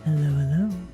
Hello, hello.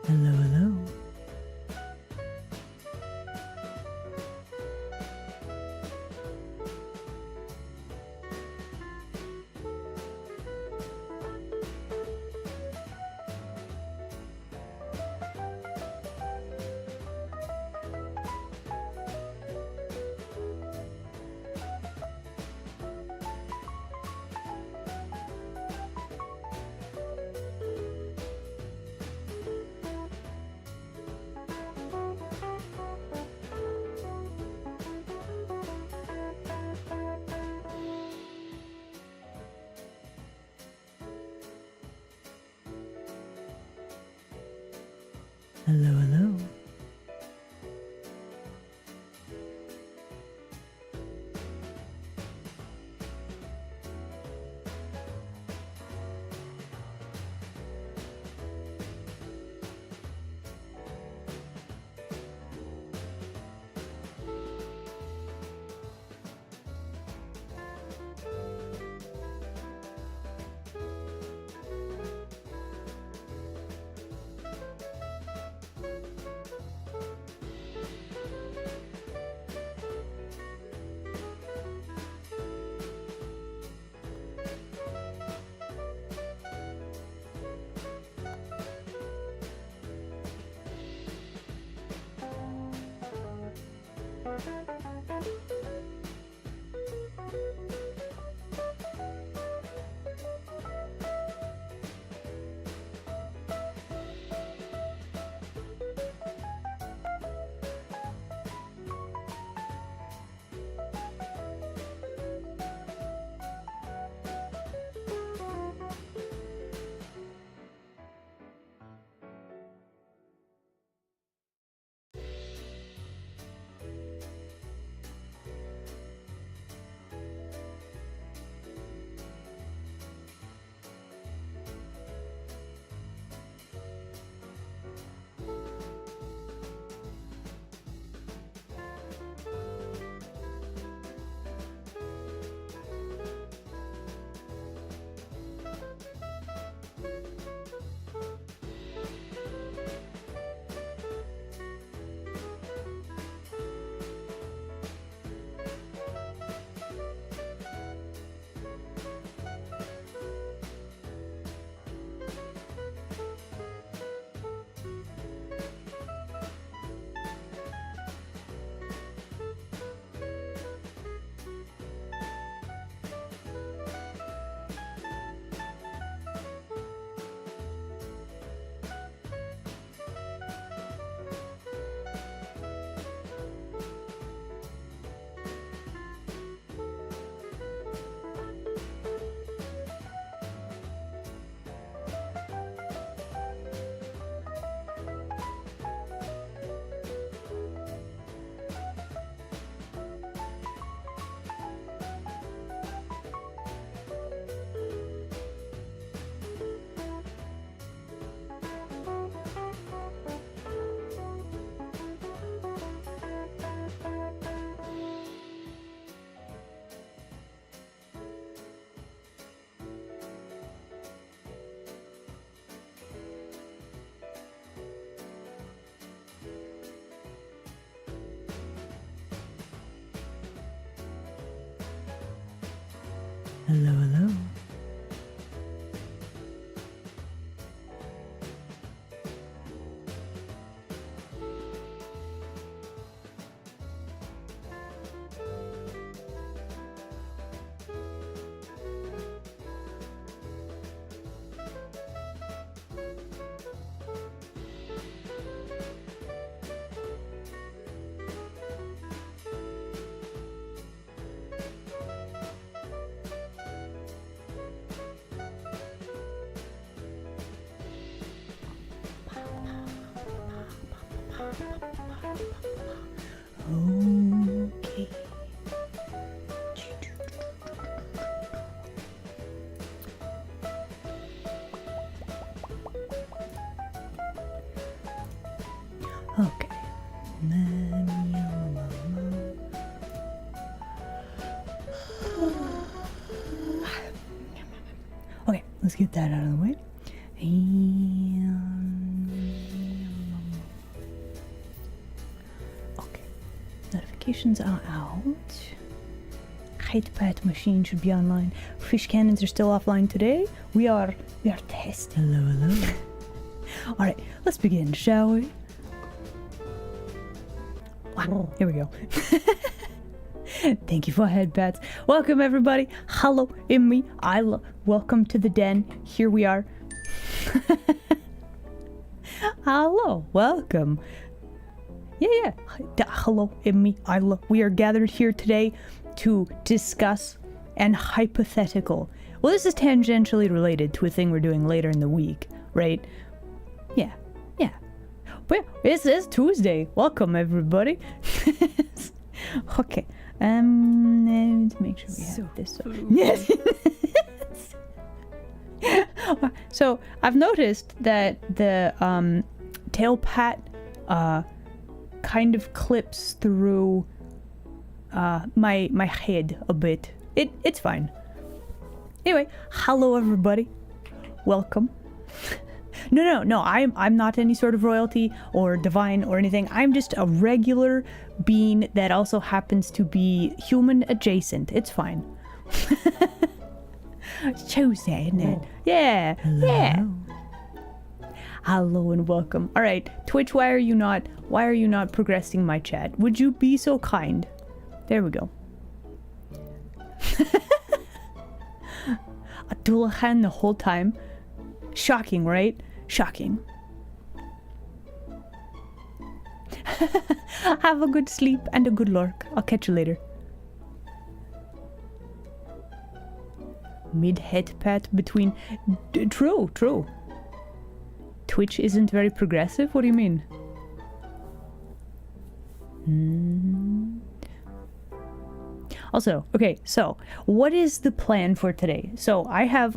Hello, hello. Hello, hello. Hello, hello. Okay. Okay. Okay, let's get that out of the way. Okay. Notifications are out. Hyperpad machine should be online. Fish cannons are still offline today. We are testing. Hello, hello. Alright, let's begin, shall we? Wow, here we go. Thank you for headpads. Welcome everybody. Hello, in me, Isla. Welcome to the den. Here we are. Hello, welcome. Yeah. Hello, in me, Isla. We are gathered here today to discuss an hypothetical. Well, this is tangentially related to a thing we're doing later in the week, right? Yeah. Well, this is Tuesday. Welcome everybody. Okay. Let's make sure we have this. Yes. So I've noticed that the tail pat kind of clips through my head a bit. It's fine. Anyway, hello everybody. Welcome. No. I'm not any sort of royalty or divine or anything. I'm just a regular being that also happens to be human adjacent. It's fine. Chose that, isn't it? Yeah. Hello. Yeah. Hello and welcome. All right, Twitch, why are you not progressing my chat? Would you be so kind? There we go. Abdullahan the whole time. Shocking, right? Shocking. Have a good sleep and a good lurk. I'll catch you later. Mid-head pat between... True. Twitch isn't very progressive? What do you mean? Also, okay, so what is the plan for today? So I have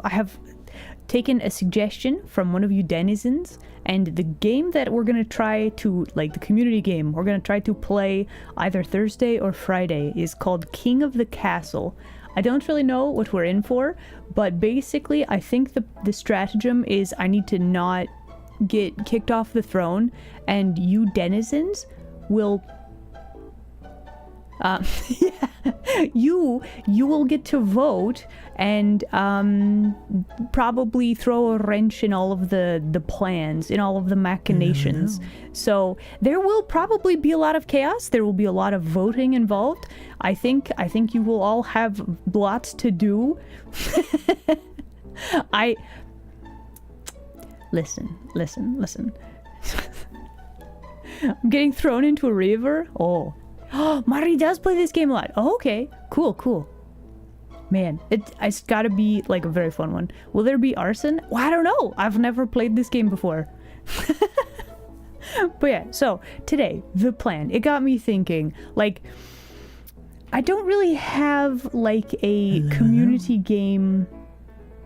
taken a suggestion from one of you denizens, and the game that we're gonna try to, like the community game, we're gonna try to play either Thursday or Friday is called King of the Castle. I don't really know what we're in for, but basically I think the stratagem is I need to not get kicked off the throne, and you denizens will you will get to vote and probably throw a wrench in all of the plans, in all of the machinations. So there will probably be a lot of chaos. There will be a lot of voting involved. I think you will all have lots to do. Listen. I'm getting thrown into a river. Oh, Mari does play this game a lot. Oh, okay, cool. Man, it's gotta be like a very fun one. Will there be arson? Well, I don't know. I've never played this game before. But yeah, so today, the plan, it got me thinking, like, I don't really have like a community game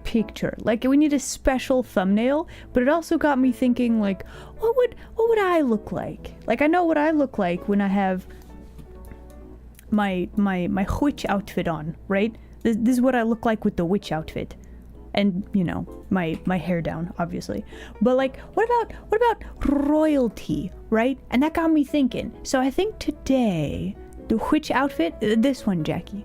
picture. Like, we need a special thumbnail, but it also got me thinking, like, what would I look like? Like, I know what I look like when I have my witch outfit on, right? This is what I look like with the witch outfit, and you know, my hair down, obviously. But like, what about royalty, right? And that got me thinking. So I think today the witch outfit, this one, Jackie.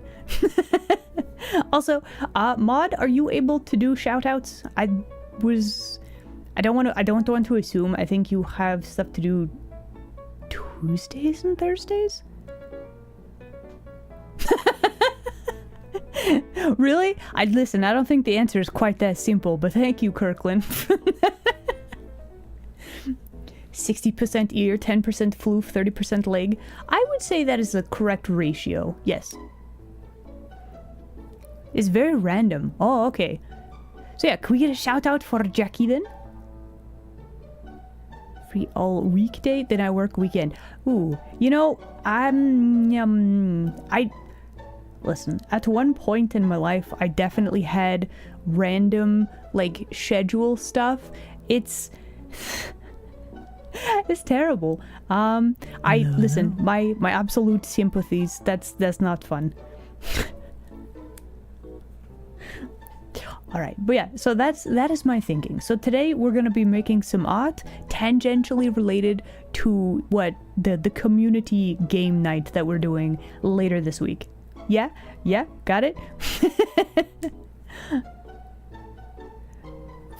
Also, Maud, are you able to do shout-outs? I don't want to assume. I think you have stuff to do Tuesdays and Thursdays? Really? Listen, I don't think the answer is quite that simple, but thank you, Kirkland. 60% ear, 10% floof, 30% leg. I would say that is the correct ratio. Yes. It's very random. Oh, okay. So yeah, can we get a shout out for Jackie then? Free all weekday, then I work weekend. Ooh, you know, listen, at one point in my life, I definitely had random, like, schedule stuff. It's terrible. Listen, my absolute sympathies, that's not fun. All right, but yeah, so that is my thinking. So today we're gonna be making some art tangentially related to what the community game night that we're doing later this week. Yeah, got it.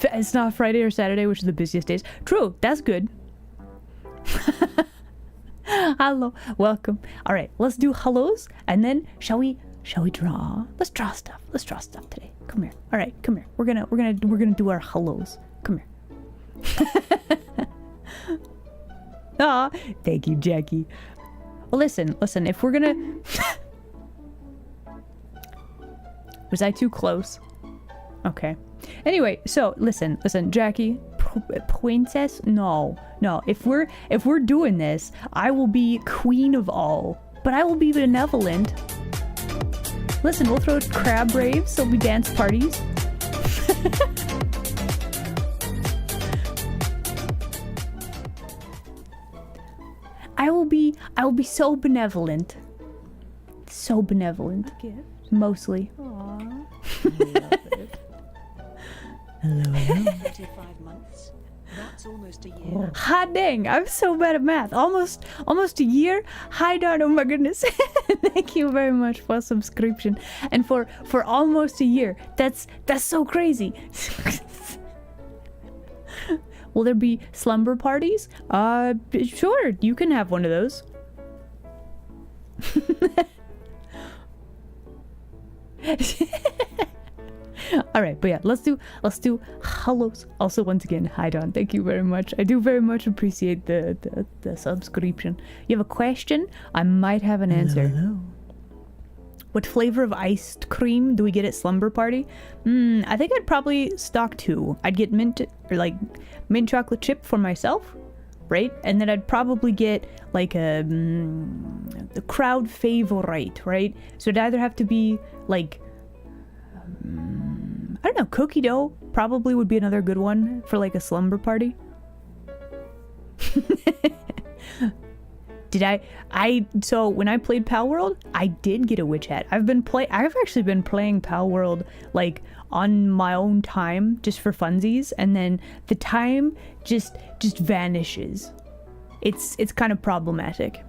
It's not Friday or Saturday, which is the busiest days. True, that's good. Hello, welcome. All right, let's do hellos, and then shall we draw? Let's draw stuff. Let's draw stuff today. Come here. All right, come here. We're gonna do our hellos. Come here. Ah, thank you, Jackie. Well, listen. If we're gonna, was I too close? Okay. Anyway, so listen, Jackie. Princess? No. If we're doing this, I will be queen of all, but I will be benevolent. Listen, we'll throw crab raves, there'll be dance parties. I will be so benevolent. So benevolent. Mostly. Aww. I love it. Hello. 35 months. That's almost a year. Hot dang, I'm so bad at math. Almost a year. Hi Don, oh my goodness. Thank you very much for subscription and for almost a year. That's so crazy. Will there be slumber parties? Sure, you can have one of those. All right, but yeah, let's do hellos. Also, once again, hi Don, thank you very much. I do very much appreciate the subscription. You have a question? I might have an answer. Hello. What flavor of iced cream do we get at Slumber Party? I think I'd probably stock 2. I'd get mint chocolate chip for myself, right? And then I'd probably get like the crowd favorite, right? So it'd either have to be like I don't know, cookie dough probably would be another good one for like a slumber party. So when I played Pal World, I did get a witch hat. I've actually been playing Pal World like on my own time just for funsies, and then the time just vanishes. It's kind of problematic.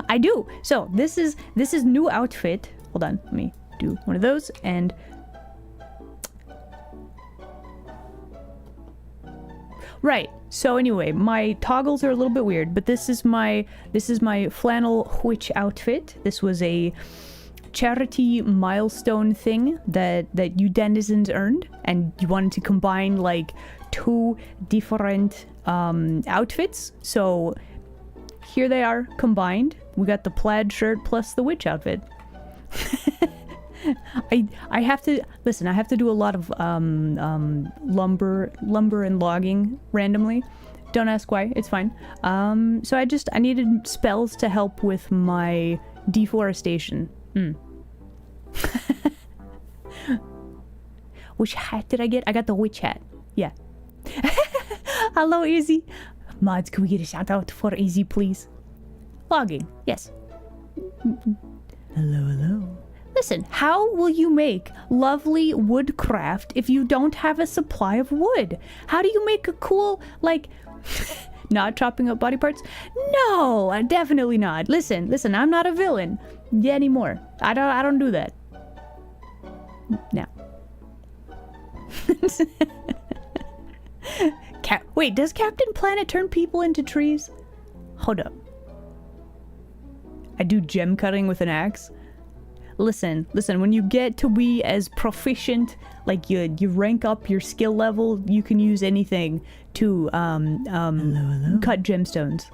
I do. So this is new outfit. Hold on, let me do one of those and right. So anyway, my toggles are a little bit weird, but this is my flannel witch outfit. This was a charity milestone thing that you denizens earned, and you wanted to combine like 2 different outfits. So here they are combined. We got the plaid shirt plus the witch outfit. I have to listen. I have to do a lot of lumber and logging randomly. Don't ask why. It's fine. So I needed spells to help with my deforestation. Which hat did I get? I got the witch hat. Yeah. Hello, Izzy. Mods, can we get a shout out for Izzy, please? Logging. Yes. Hello. Listen, how will you make lovely woodcraft if you don't have a supply of wood? How do you make a cool, like, Not chopping up body parts? No, definitely not. Listen, I'm not a villain anymore. I don't do that. No. Wait, does Captain Planet turn people into trees? Hold up. I do gem cutting with an axe. Listen, when you get to be as proficient, like you rank up your skill level, you can use anything to hello. Cut gemstones.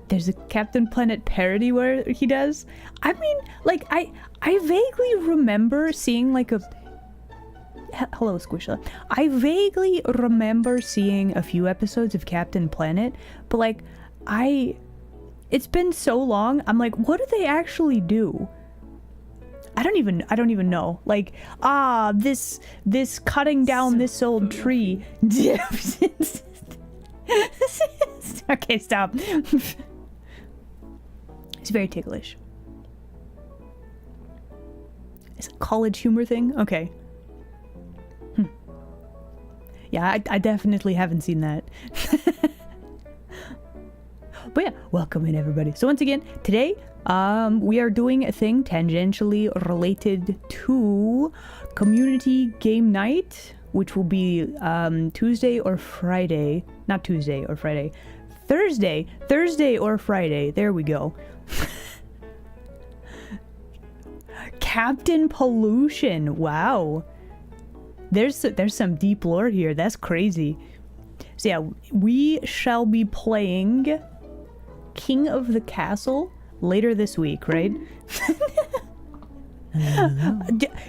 There's a Captain Planet parody where he does. I mean, like, I vaguely remember seeing like a... Hello, Squishla. I vaguely remember seeing a few episodes of Captain Planet, but like, it's been so long, I'm like, what do they actually do? I don't even know. Like, this cutting down this old tree. Okay, stop. It's very ticklish. It's a college humor thing? Okay. Yeah, I definitely haven't seen that. But yeah, welcome in everybody. So once again, today, we are doing a thing tangentially related to community game night, which will be Tuesday or Friday. Not Tuesday or Friday. Thursday or Friday. There we go. Captain Pollution. Wow. There's some deep lore here. That's crazy. So yeah, we shall be playing King of the Castle later this week, right?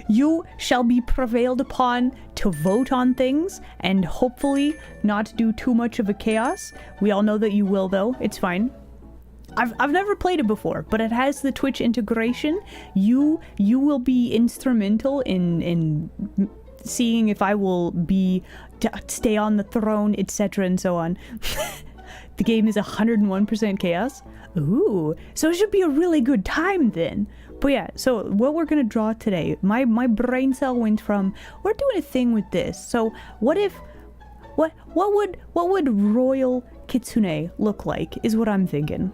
You shall be prevailed upon to vote on things and hopefully not do too much of a chaos. We all know that you will, though. It's fine. I've never played it before, but it has the Twitch integration. You will be instrumental in seeing if I will stay on the throne, etc. and so on. The game is 101% chaos. Ooh, so it should be a really good time then. But yeah, so what we're gonna draw today, my brain cell went from, we're doing a thing with this. So what would Royal Kitsune look like is what I'm thinking.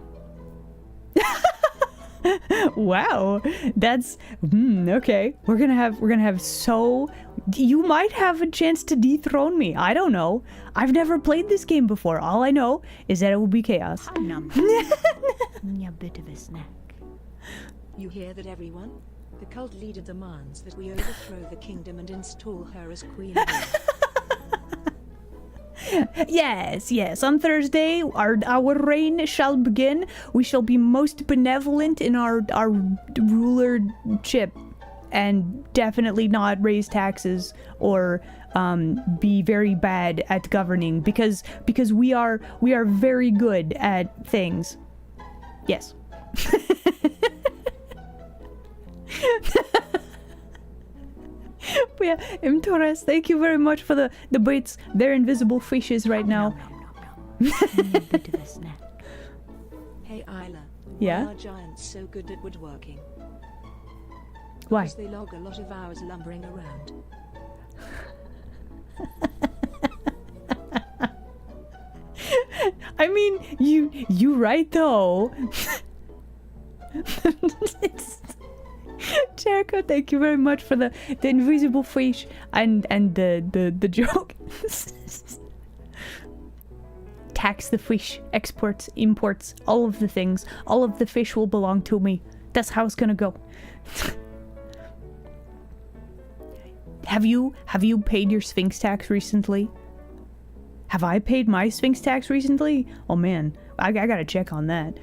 Wow, that's okay. We're gonna have so you might have a chance to dethrone me. I don't know. I've never played this game before. All I know is that it will be chaos. A bit of a snack. You hear that, everyone? The cult leader demands that we overthrow the kingdom and install her as queen. Yes. On Thursday, our reign shall begin. We shall be most benevolent in our rulership, and definitely not raise taxes or be very bad at governing because we are very good at things. Yes. But yeah, M. Torres, thank you very much for the bits. They're invisible fishes right now. A bit of a snack. Hey Isla, yeah? why are giants so good at woodworking? Why? Because they log a lot of hours lumbering around. I mean, you right though. Jericho, thank you very much for the invisible fish and the joke. Tax the fish, exports, imports, all of the things. All of the fish will belong to me. That's how it's gonna go. Have you paid your Sphinx tax recently? Have I paid my Sphinx tax recently? Oh man, I gotta check on that.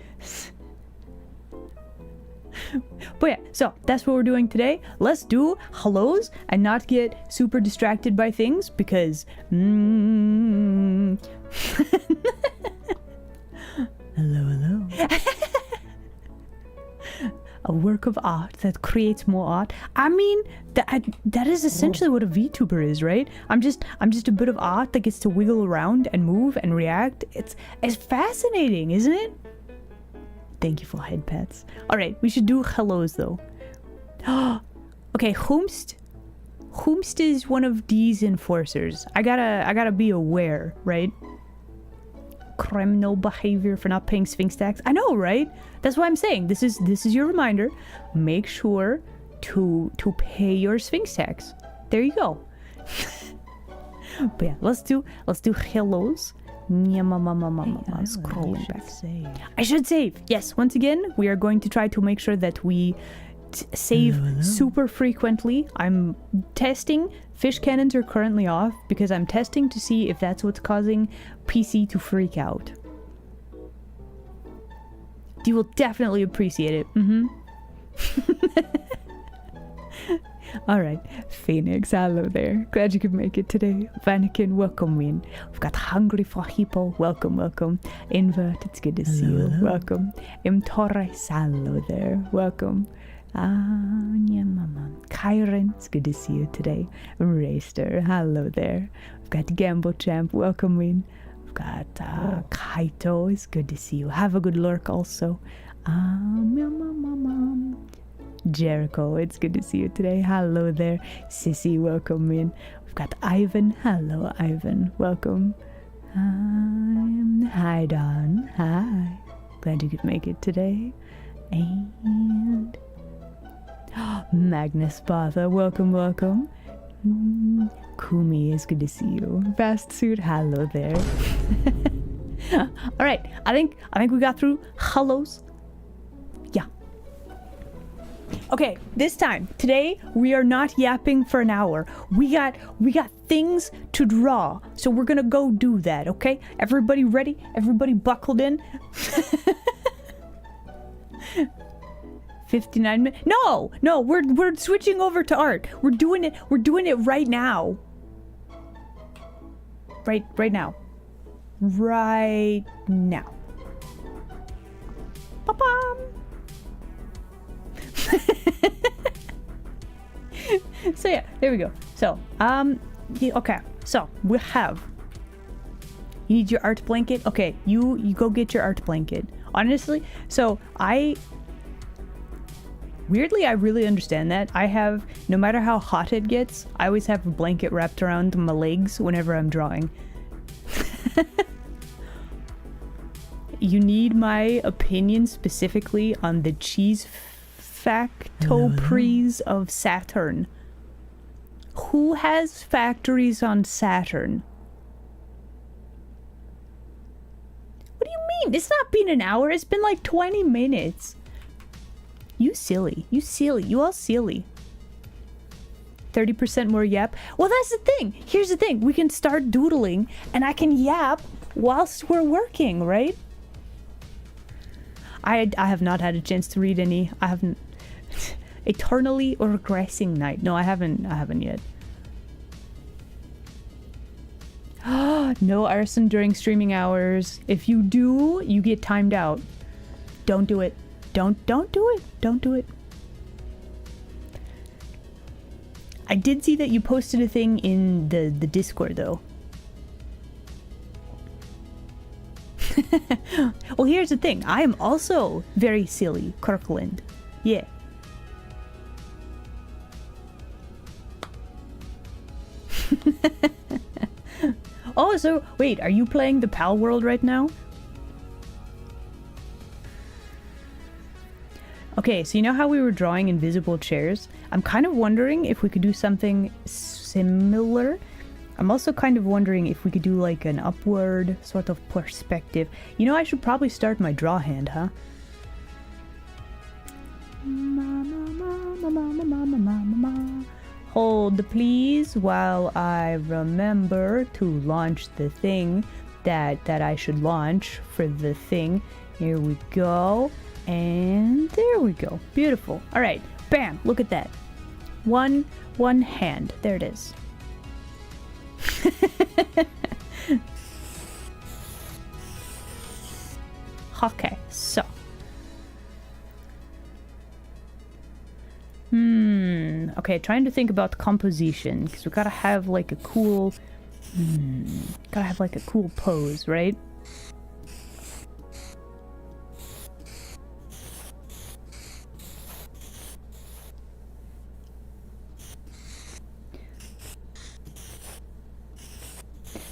But yeah, so that's what we're doing today. Let's do hellos and not get super distracted by things because hello. A work of art that creates more art. I mean, that is essentially what a VTuber is, right? I'm just a bit of art that gets to wiggle around and move and react. It's fascinating, isn't it? Thank you for head pats. All right, we should do hellos though. Okay, whomst Whomst is one of these enforcers? I gotta be aware, right? Criminal behavior for not paying Sphinx tax. I know, right? That's why I'm saying this is your reminder. Make sure to pay your Sphinx tax. There you go. But yeah, let's do hellos. Scrolling back. I should save. Yes, once again, we are going to try to make sure that we save super frequently. I'm testing. Fish cannons are currently off because I'm testing to see if that's what's causing PC to freak out. You will definitely appreciate it. All right, Phoenix, hello there. Glad you could make it today. Vanakin, welcome in. We've got Hungry for Hippo, welcome. Invert, it's good to see you. Welcome. Torres, hello there. Welcome. Kyron, it's good to see you today. Rayster, hello there. We've got Gamble Champ, welcome in. We've got Kaito, it's good to see you. Have a good lurk also. Jericho, it's good to see you today. Hello there. Sissy, welcome in. We've got Ivan. Hello, Ivan. Welcome. Hi, Don. Hi. Glad you could make it today. And Magnus Batha, welcome. Kumi, it's good to see you. Fast Suit, hello there. All right, I think we got through hellos. Yeah. Okay, today we are not yapping for an hour. We got things to draw, so we're gonna go do that. Okay, everybody ready? Everybody buckled in? 59 minutes. No, we're switching over to art. We're doing it right now. Right now. Right now. Ba-bam. So yeah, there we go. So, okay. So, we have. You need your art blanket? Okay, you go get your art blanket. Honestly, so weirdly, I really understand that. I have, no matter how hot it gets, I always have a blanket wrapped around my legs whenever I'm drawing. You need my opinion specifically on the cheese factories of Saturn. Who has factories on Saturn? What do you mean? It's not been an hour. It's been like 20 minutes. You silly. You all silly. 30% more yap. Well, that's the thing. Here's the thing. We can start doodling and I can yap whilst we're working, right? I have not had a chance to read any. I haven't. Eternally or Regressing Night. No, I haven't yet. No arson during streaming hours. If you do, you get timed out. Don't do it. Don't do it. Don't do it. I did see that you posted a thing in the Discord though. Well, here's the thing. I am also very silly, Kirkland. Yeah. Oh, so wait, are you playing the Pal World right now? Okay, so you know how we were drawing invisible chairs? I'm kind of wondering if we could do something similar. I'm also kind of wondering if we could do like an upward sort of perspective. You know, I should probably start my draw hand, huh? Hold please while I remember to launch the thing that I should launch for the thing. Here we go. And there we go. Beautiful. All right. Bam. Look at that. One hand. There it is. Okay. So. Okay. Trying to think about composition because we gotta have like a cool. Gotta have like a cool pose, right?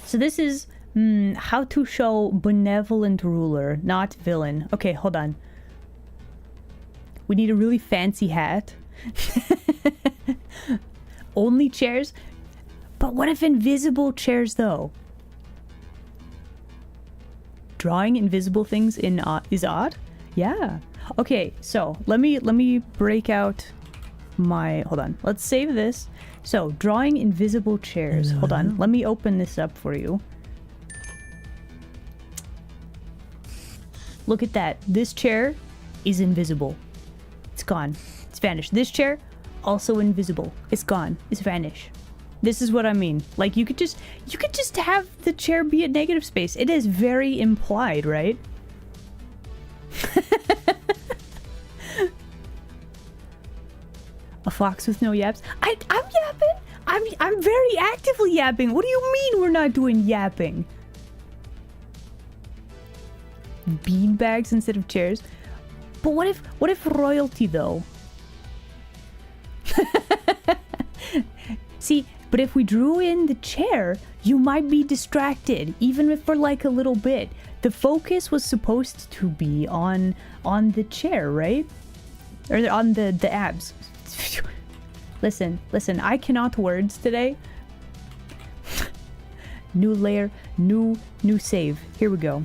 So this is how to show benevolent ruler, not villain. Okay, hold on. We need a really fancy hat. Only chairs? But what if invisible chairs though? Drawing invisible things in is odd? Yeah. Okay, so let me break out my, hold on. Let's save this. So, drawing invisible chairs. Hold on. Let me open this up for you. Look at that. This chair is invisible. It's gone. It's vanished. This chair, also invisible. It's gone. It's vanished. This is what I mean. Like, you could just have the chair be a negative space. It is very implied, right? A fox with no yaps. I'm yapping. I'm very actively yapping. What do you mean we're not doing yapping? Bean bags instead of chairs. But what if royalty though? See, but if we drew in the chair, you might be distracted, even if for like a little bit. The focus was supposed to be on the chair, right? Or on the abs. Listen, I cannot words today. New layer, new save. Here we go.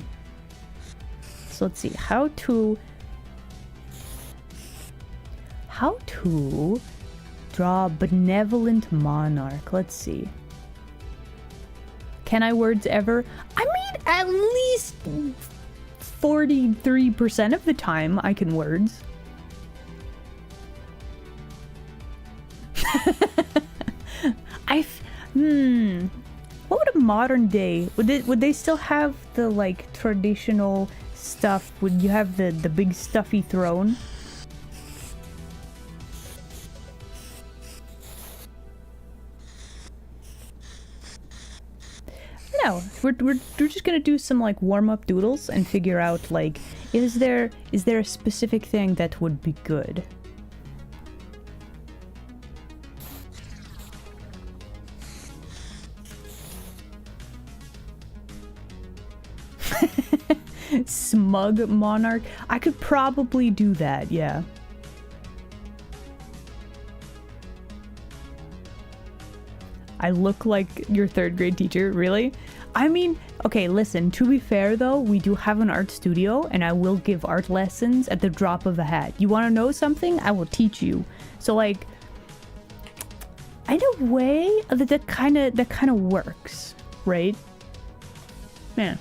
So let's see, how to draw benevolent monarch. Let's see. Can I words ever? I mean, at least 43% of the time I can words. What would a modern day, would they still have the like traditional stuff? Would you have the big stuffy throne? No, we're just gonna do some like warm-up doodles and figure out like, is there a specific thing that would be good? Smug monarch. I could probably do that, yeah. I look like your third grade teacher, really? I mean, okay, listen, to be fair though, we do have an art studio and I will give art lessons at the drop of a hat. You want to know something? I will teach you. So like, in a way, that kind of works, right? Yeah.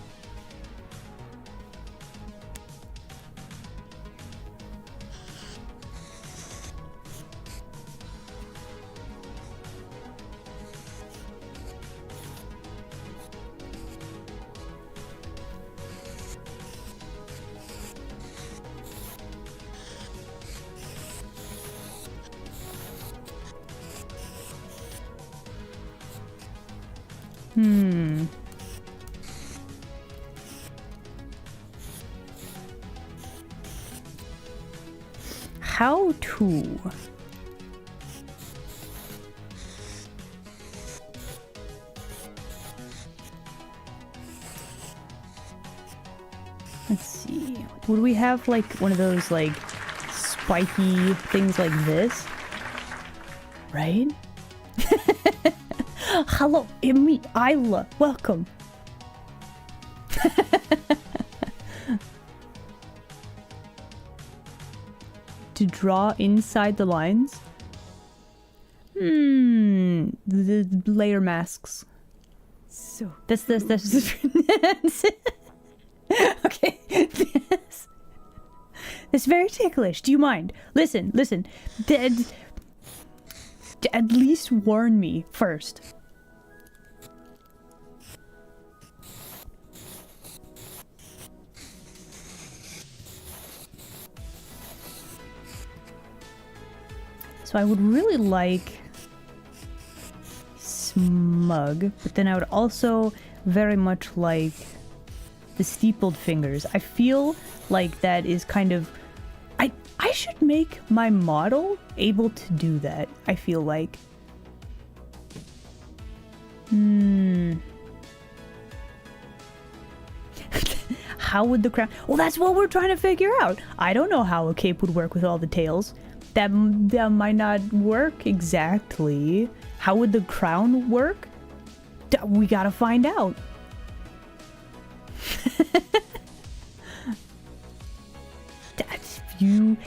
How to? Let's see. Would we have like one of those like spiky things like this? Right? Hello, it's me, Isla. Welcome. To draw inside the lines? The layer masks. So that's okay. That's very ticklish. Do you mind? Listen. At least warn me first. So I would really like smug, but then I would also very much like the steepled fingers. I feel like that is kind of... I should make my model able to do that, I feel like. how would the crown... Well, that's what we're trying to figure out. I don't know how a cape would work with all the tails. That might not work exactly. How would the crown work? We gotta find out. If you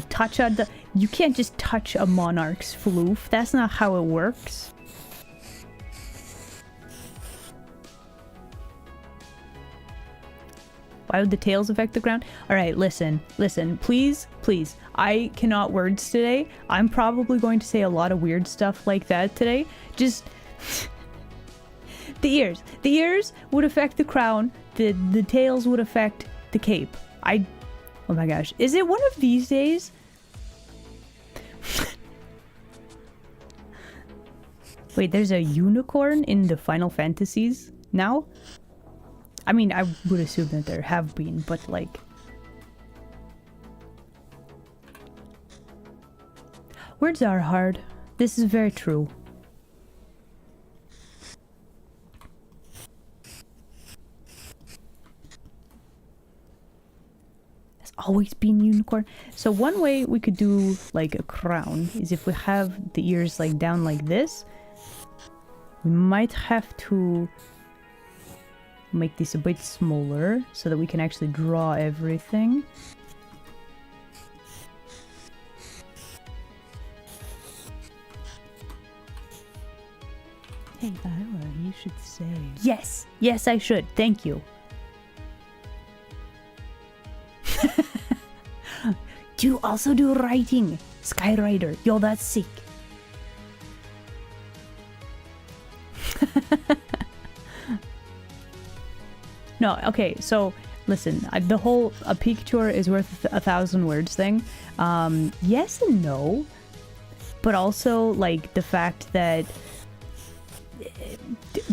touch on the... You can't just touch a monarch's floof. That's not how it works. Why would the tails affect the ground? Alright, listen, please. I cannot words today. I'm probably going to say a lot of weird stuff like that today. Just... The ears would affect the crown. The tails would affect the cape. Oh my gosh. Is it one of these days? Wait, there's a unicorn in the Final Fantasies now? I mean, I would assume that there have been, but like... Words are hard. This is very true. Always been unicorn. So one way we could do like a crown is if we have the ears like down like this. We might have to make this a bit smaller so that we can actually draw everything. Hey Iowa, you should say. Yes, I should. Thank you. Do you also do writing? Skyrider, yo, that's sick. No, okay, so listen, the whole a picture is worth 1,000 words thing. Yes and no, but also like the fact that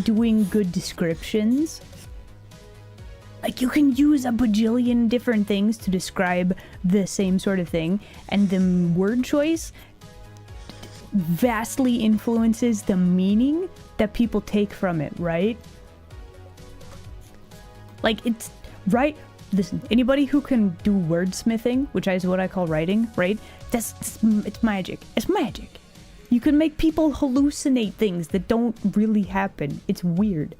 doing good descriptions, like you can use a bajillion different things to describe the same sort of thing, and the word choice vastly influences the meaning that people take from it, right? Like it's right. Listen, anybody who can do wordsmithing, which is what I call writing, right? It's magic. It's magic. You can make people hallucinate things that don't really happen. It's weird.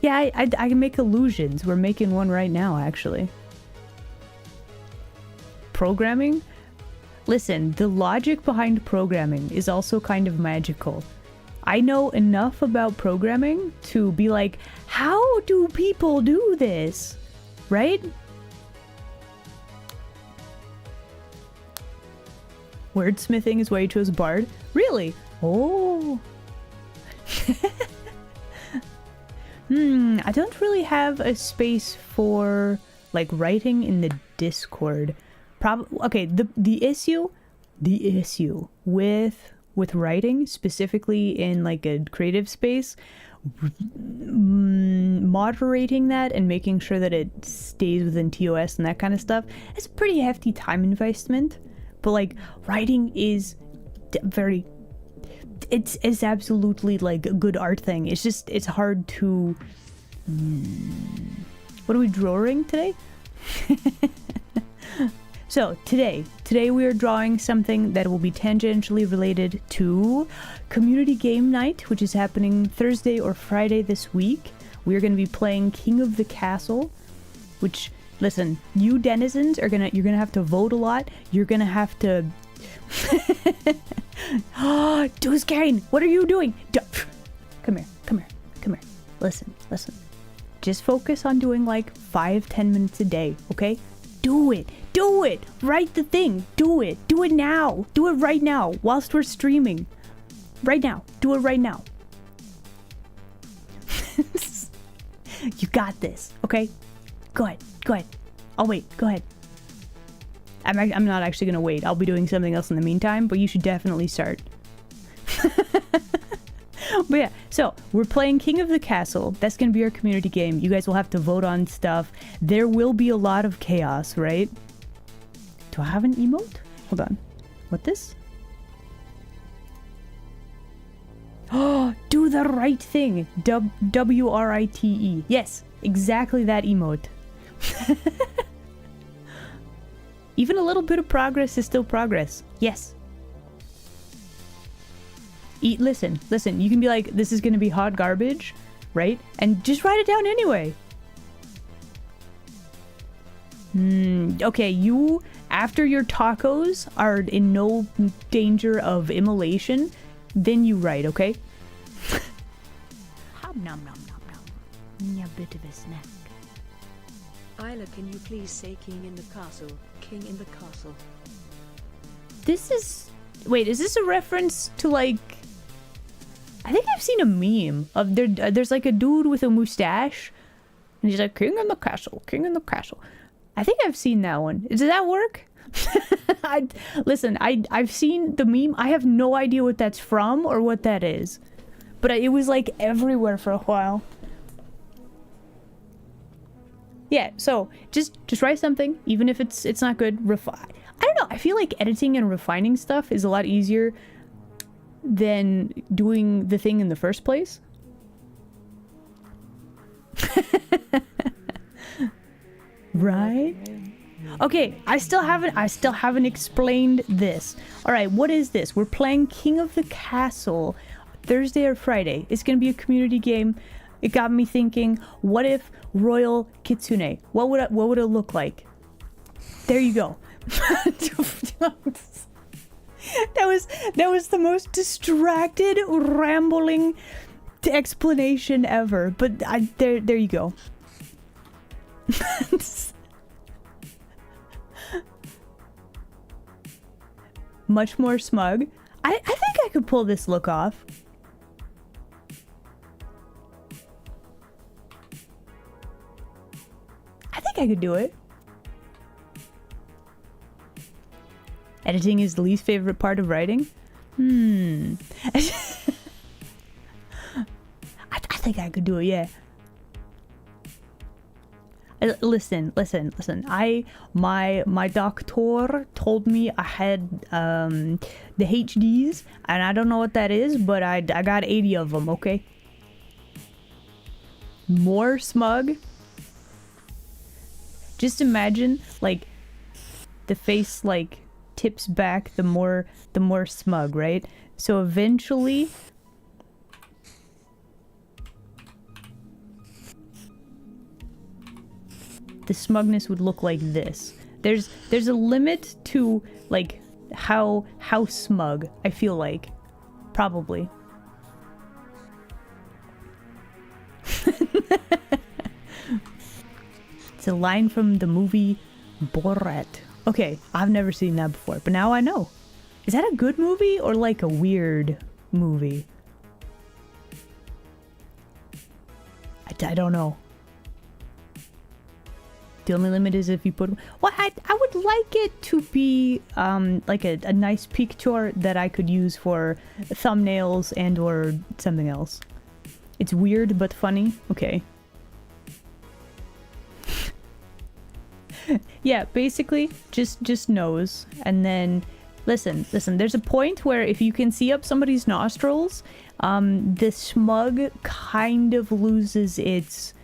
Yeah, I can make illusions. We're making one right now, actually. Programming? Listen, the logic behind programming is also kind of magical. I know enough about programming to be like, how do people do this? Right? Wordsmithing is why you chose Bard? Really? Oh. I don't really have a space for like writing in the Discord. Okay, the issue with writing, specifically in like a creative space, moderating that and making sure that it stays within TOS and that kind of stuff, it's a pretty hefty time investment. But like writing is very, it's absolutely like a good art thing. It's just, it's hard to, what are we drawing today? So today we are drawing something that will be tangentially related to Community Game Night, which is happening Thursday or Friday this week. We are going to be playing King of the Castle, which, listen, you denizens you're gonna have to vote a lot. You're gonna have to Duscain, what are you doing? Come here. Listen. Just focus on doing like 5-10 minutes a day, okay? Do it. Write the thing. Do it now. Do it right now whilst we're streaming. Right now. Do it right now. You got this, okay? Go ahead. I'll wait. Go ahead. I'm not actually gonna wait. I'll be doing something else in the meantime, but you should definitely start. But yeah, so we're playing King of the Castle. That's gonna be our community game. You guys will have to vote on stuff. There will be a lot of chaos, right? Do I have an emote? Hold on. What this? Oh, Do the right thing. WRITE. Yes, exactly that emote. Even a little bit of progress is still progress. Yes. Listen. You can be like, this is gonna be hot garbage, right? And just write it down anyway. Okay, you, after your tacos are in no danger of immolation, then you write, okay? Hum nom nom nom nom. A bit of a snack. Isla, can you please say king in the castle? King in the castle. This is... Wait, is this a reference to, like... I think I've seen a meme of there's like a dude with a mustache, and he's like, king in the castle, king in the castle. I think I've seen that one. Does that work? Listen, I've seen the meme. I have no idea what that's from or what that is. But it was like everywhere for a while. Yeah, so just write something, even if it's not good. I don't know. I feel like editing and refining stuff is a lot easier than doing the thing in the first place. Right? Okay, I still haven't explained this. All right, what is this? We're playing King of the Castle Thursday or Friday. It's going to be a community game. It got me thinking, what if Royal Kitsune? What would it look like? There you go. That was the most distracted, rambling explanation ever. But there you go. Much more smug. I think I could pull this look off. I think I could do it. Editing is the least favorite part of writing? I think I could do it, yeah. Listen. My doctor told me I had the HDs, and I don't know what that is, but I got 80 of them, okay? More smug? Just imagine, like, the face, like, tips back the more smug, right? So eventually... the smugness would look like this. There's a limit to, like, how smug I feel like. Probably. It's a line from the movie Borat. Okay, I've never seen that before, but now I know. Is that a good movie or like a weird movie? I don't know. The only limit is if you put... Well, I would like it to be like a nice picture that I could use for thumbnails and or something else. It's weird but funny. Okay. Yeah, basically just nose, and then listen, there's a point where if you can see up somebody's nostrils, the smug kind of loses its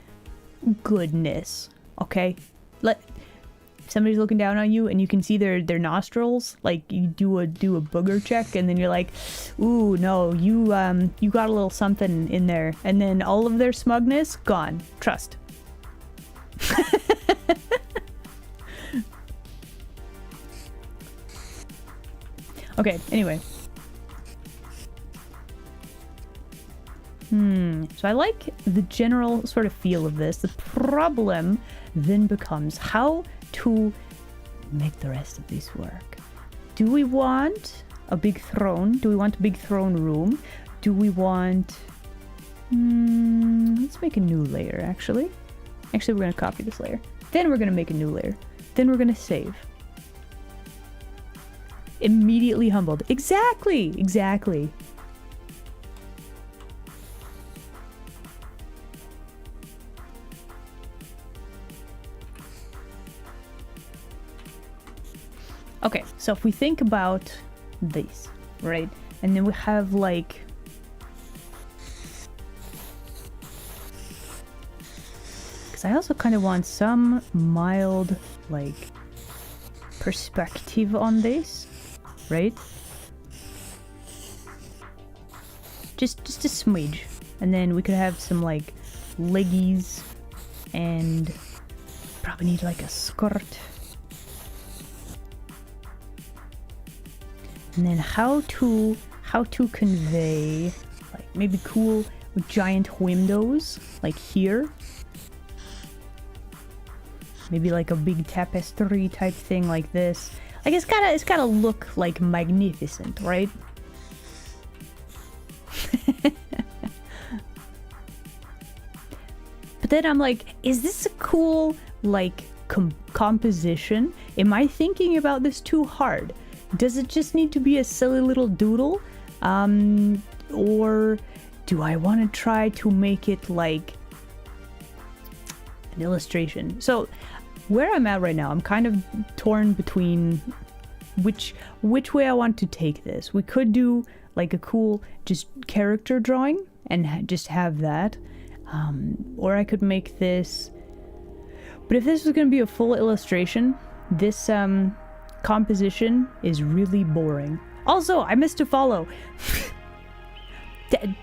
goodness. Okay? If somebody's looking down on you and you can see their nostrils, like you do a booger check, and then you're like, ooh, no, you got a little something in there, and then all of their smugness gone. Trust. Okay, anyway. So I like the general sort of feel of this. The problem then becomes how to make the rest of this work. Do we want a big throne? Do we want a big throne room? Do we want... let's make a new layer, actually. Actually, we're going to copy this layer. Then we're going to make a new layer. Then we're going to save. Immediately humbled. Exactly! Exactly. Okay, so if we think about this, right? And then we have like Because I also kind of want some mild, like, perspective on this, right? Just a smidge. And then we could have some, like, leggies, and probably need, like, a skirt. And then how to convey, like, maybe cool with giant windows, like here. Maybe like a big tapestry type thing like this. Like it's gotta look like magnificent, right? But then I'm like, is this a cool like composition? Am I thinking about this too hard? Does it just need to be a silly little doodle? Or do I want to try to make it like an illustration? So where I'm at right now, I'm kind of torn between which way I want to take this. We could do like a cool just character drawing and just have that. Or I could make this... But if this was going to be a full illustration, this composition is really boring. Also, I missed a follow.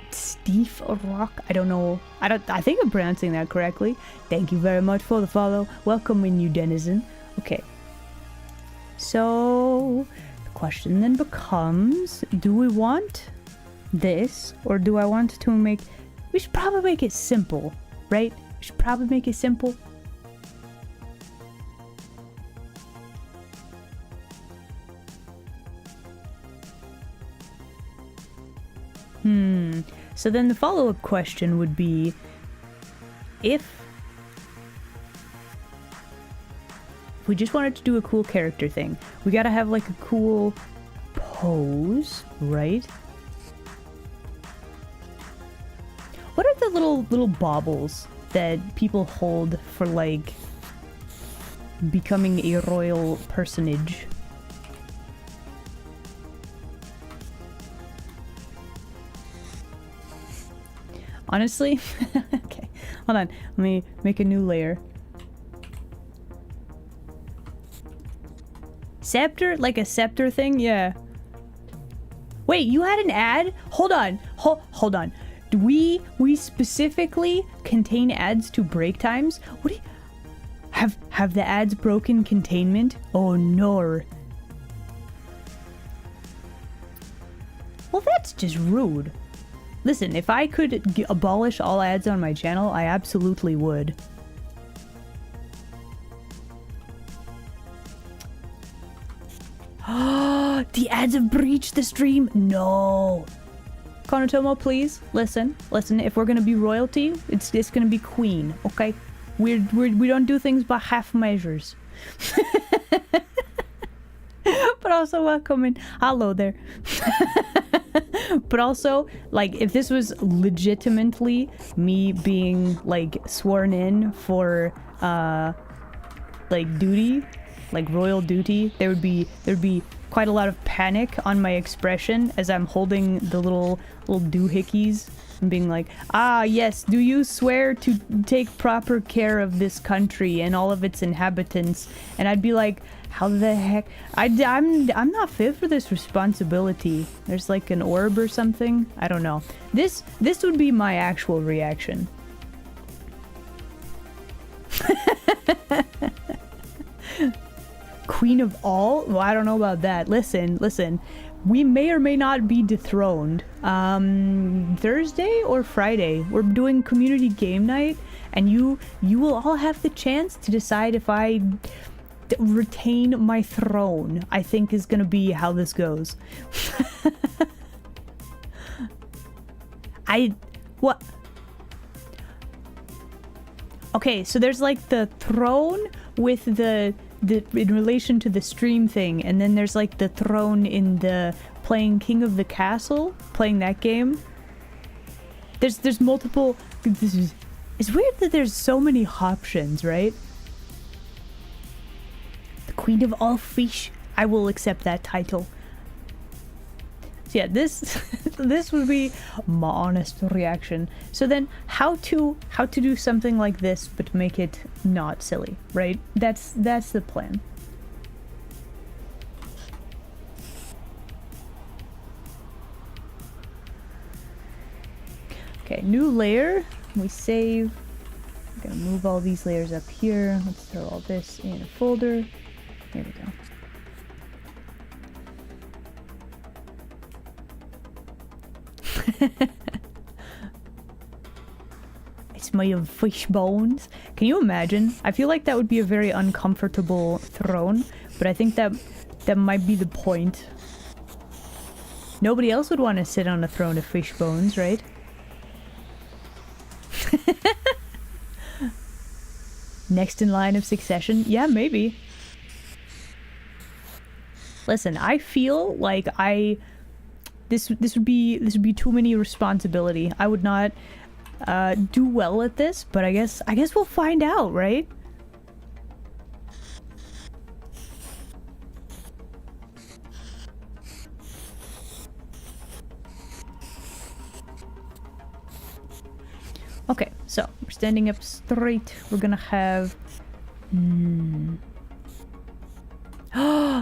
Steve Rock? I don't know. I think I'm pronouncing that correctly. Thank you very much for the follow. Welcome in, you denizen. Okay. So, the question then becomes, do we want this, or do I want to make... We should probably make it simple, right? We should probably make it simple. So then the follow-up question would be, if we just wanted to do a cool character thing, we gotta have like a cool pose, right? What are the little baubles that people hold for like becoming a royal personage? Honestly, okay, hold on. Let me make a new layer. Scepter? Like a scepter thing? Yeah. Wait, you had an ad? Hold on. Hold on. Do we specifically contain ads to break times? What do you... Have the ads broken containment? Oh no. Well, that's just rude. Listen, if I could abolish all ads on my channel, I absolutely would. The ads have breached the stream. No. Konotomo, please listen. If we're gonna be royalty, it's gonna be queen. Okay, we don't do things by half measures. But also welcome in. Hello there. But also, like, if this was legitimately me being, like, sworn in for, like, duty, like, royal duty, there'd be quite a lot of panic on my expression as I'm holding the little doohickeys and being like, ah, yes, do you swear to take proper care of this country and all of its inhabitants? And I'd be like, how the heck? I'm not fit for this responsibility. There's like an orb or something. I don't know. This would be my actual reaction. Queen of all? Well, I don't know about that. Listen. We may or may not be dethroned. Thursday or Friday, we're doing community game night, and you will all have the chance to decide if I retain my throne. I think is gonna be how this goes. What? Okay, so there's like the throne with the in relation to the stream thing, and then there's like the throne in the playing King of the Castle, playing that game. There's multiple. It's weird that there's so many options, right? The Queen of all fish. I will accept that title. So yeah, this this would be my honest reaction. So then how to do something like this but make it not silly, right? That's the plan. Okay, new layer. We save. I'm gonna move all these layers up here. Let's throw all this in a folder. There we go. I smell fish bones. Can you imagine? I feel like that would be a very uncomfortable throne, but I think that might be the point. Nobody else would want to sit on a throne of fish bones, right? Next in line of succession? Yeah, maybe. Listen, I feel like this would be too many responsibility. I would not do well at this, but I guess we'll find out, right? Okay, so we're standing up straight. We're gonna have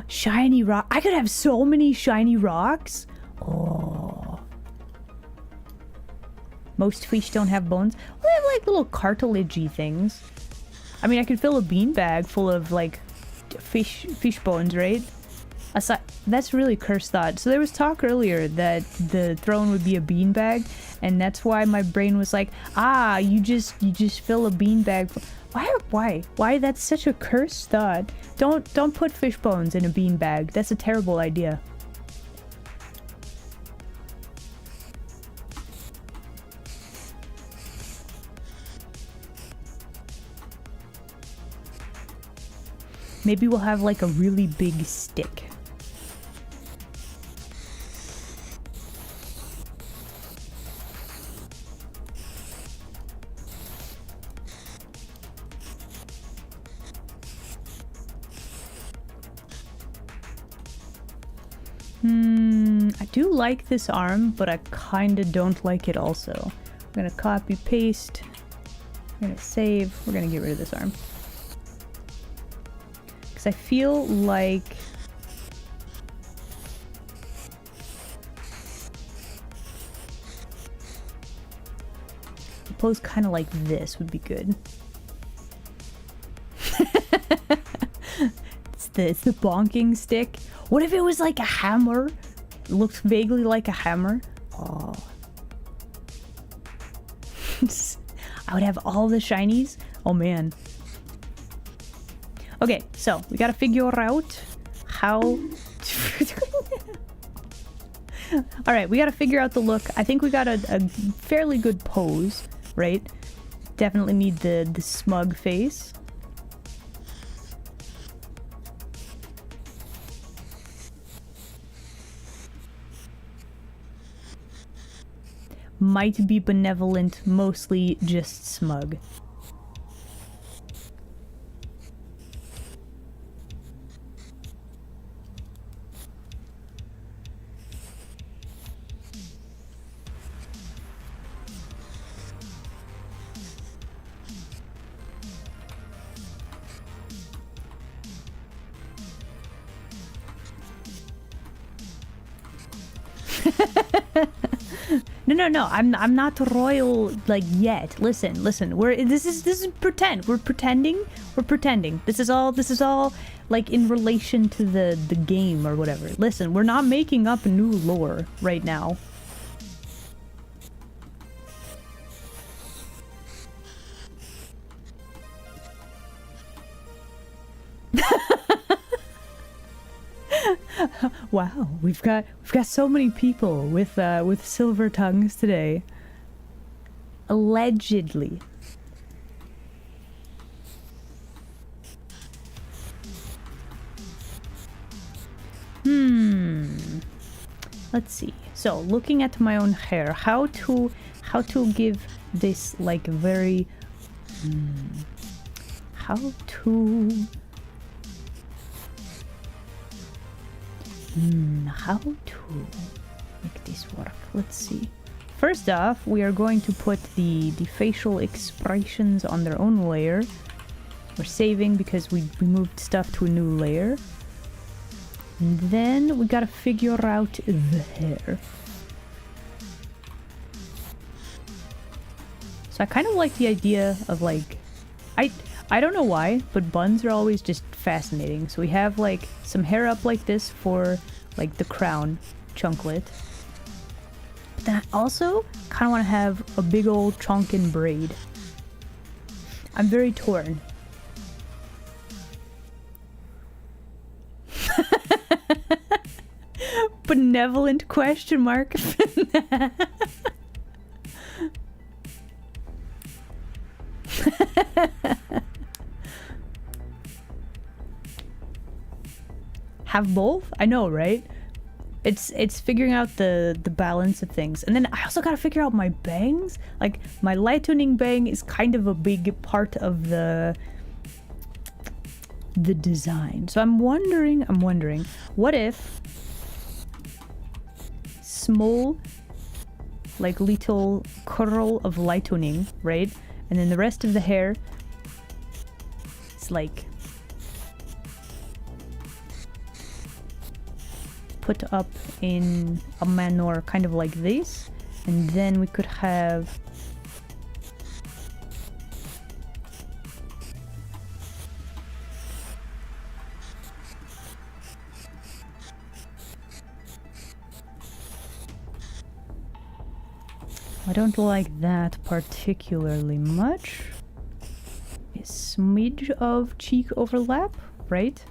shiny rock. I could have so many shiny rocks. Oh. Most fish don't have bones. Well, they have like little cartilagey things. I mean, I could fill a beanbag full of like fish bones, right? That's really cursed thought. So there was talk earlier that the throne would be a beanbag, and that's why my brain was like, you just fill a beanbag. Why? That's such a cursed thought. Don't put fish bones in a beanbag. That's a terrible idea. Maybe we'll have like a really big stick. I do like this arm, but I kinda don't like it also. I'm gonna copy paste. I'm gonna save. We're gonna get rid of this arm. Because I feel like a pose kind of like this would be good. It's the bonking stick. What if it was like a hammer? It looks vaguely like a hammer. Oh. I would have all the shinies. Oh man. Okay, so we gotta figure out how... Alright, we gotta figure out the look. I think we got a fairly good pose, right? Definitely need the smug face. Might be benevolent, mostly just smug. No. I'm not royal like yet. Listen. This is pretend. We're pretending. This is all like in relation to the game or whatever. Listen, we're not making up new lore right now. Wow, we've got so many people with silver tongues today. Allegedly. Let's see. So, looking at my own hair, how to give this like very how to make this work? Let's see. First off, we are going to put the facial expressions on their own layer. We're saving because we moved stuff to a new layer. And then we gotta figure out the hair. So I kind of like the idea of like... I don't know why, but buns are always just fascinating. So we have like some hair up like this for like the crown chunklet. But then I also kind of want to have a big old chonkin braid. I'm very torn. Benevolent question mark. Have both? I know, right? It's figuring out the balance of things. And then I also gotta figure out my bangs. Like, my lightning bang is kind of a big part of the design. So I'm wondering, what if small, like, little curl of lightning, right? And then the rest of the hair is like put up in a manner kind of like this, and then we could have I don't like that particularly much. A smidge of cheek overlap, right?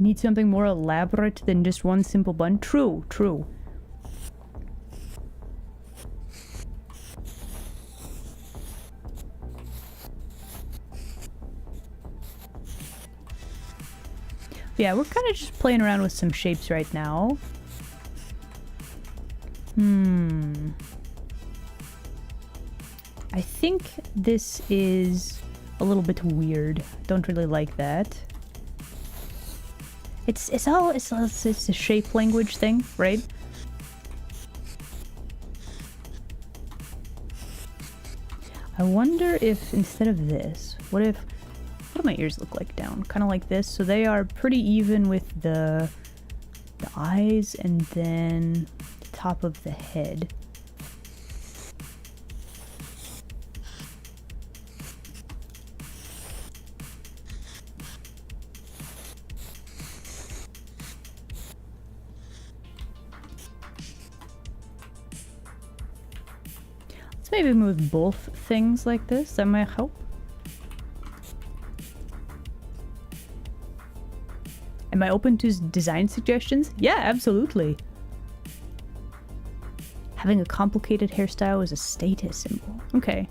Need something more elaborate than just one simple bun? True, true. Yeah, we're kind of just playing around with some shapes right now. I think this is a little bit weird. Don't really like that. It's a shape language thing, right? I wonder if instead of this, what do my ears look like down? Kind of like this. So they are pretty even with the eyes and then the top of the head. Let's maybe move both things like this. That might help. Am I open to design suggestions? Yeah, absolutely. Having a complicated hairstyle is a status symbol. Okay.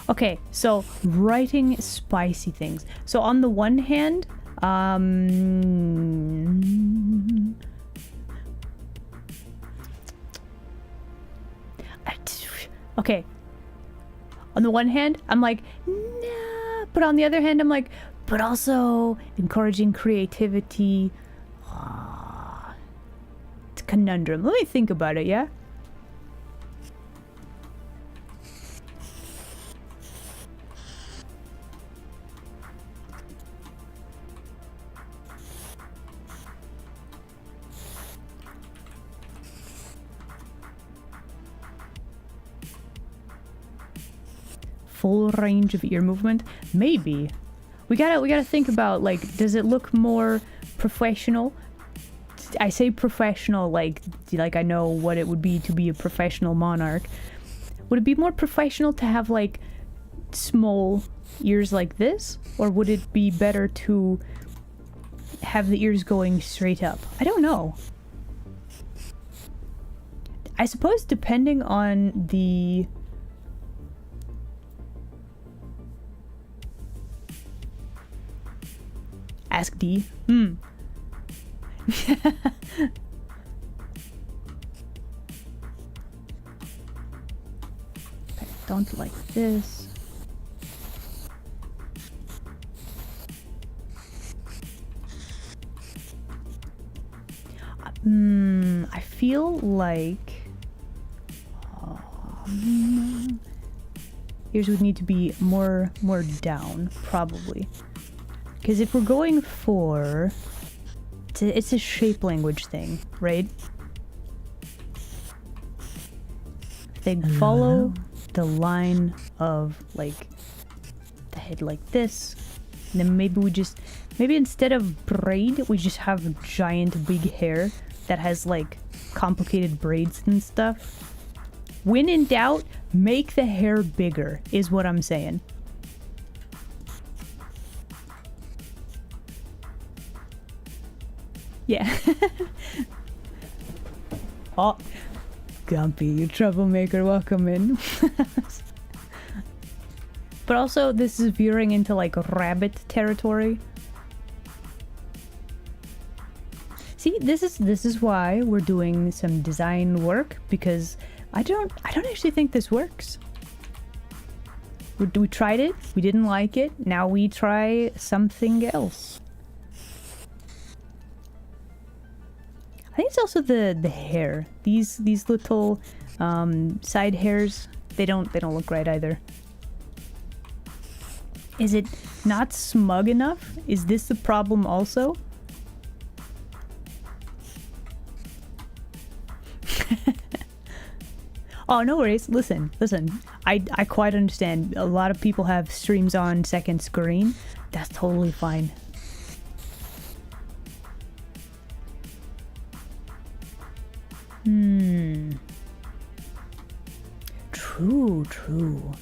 Okay, so writing spicy things. So on the one hand, okay. On the one hand, I'm like, nah. But on the other hand, I'm like, but also encouraging creativity. It's a conundrum. Let me think about it, yeah? Full range of ear movement? Maybe. We gotta think about, like, does it look more professional? I say professional like I know what it would be to be a professional monarch. Would it be more professional to have, like, small ears like this? Or would it be better to have the ears going straight up? I don't know. I suppose depending on the Ask D. Hmm. Don't like this. I feel like yours would need to be more down, probably. Because if we're going for... It's a shape language thing, right? They follow the line of, like, the head like this. And then maybe we just... Maybe instead of braid, we just have giant big hair that has, like, complicated braids and stuff. When in doubt, make the hair bigger, is what I'm saying. Yeah. Oh, Gumpy, you troublemaker, welcome in. But also, this is veering into, like, rabbit territory. See, this is why we're doing some design work, because I don't actually think this works. We tried it, we didn't like it, now we try something else. I think it's also the hair. These little side hairs, they don't look right either. Is it not smug enough? Is this the problem also? Oh, no worries. Listen. I quite understand. A lot of people have streams on second screen. That's totally fine. True.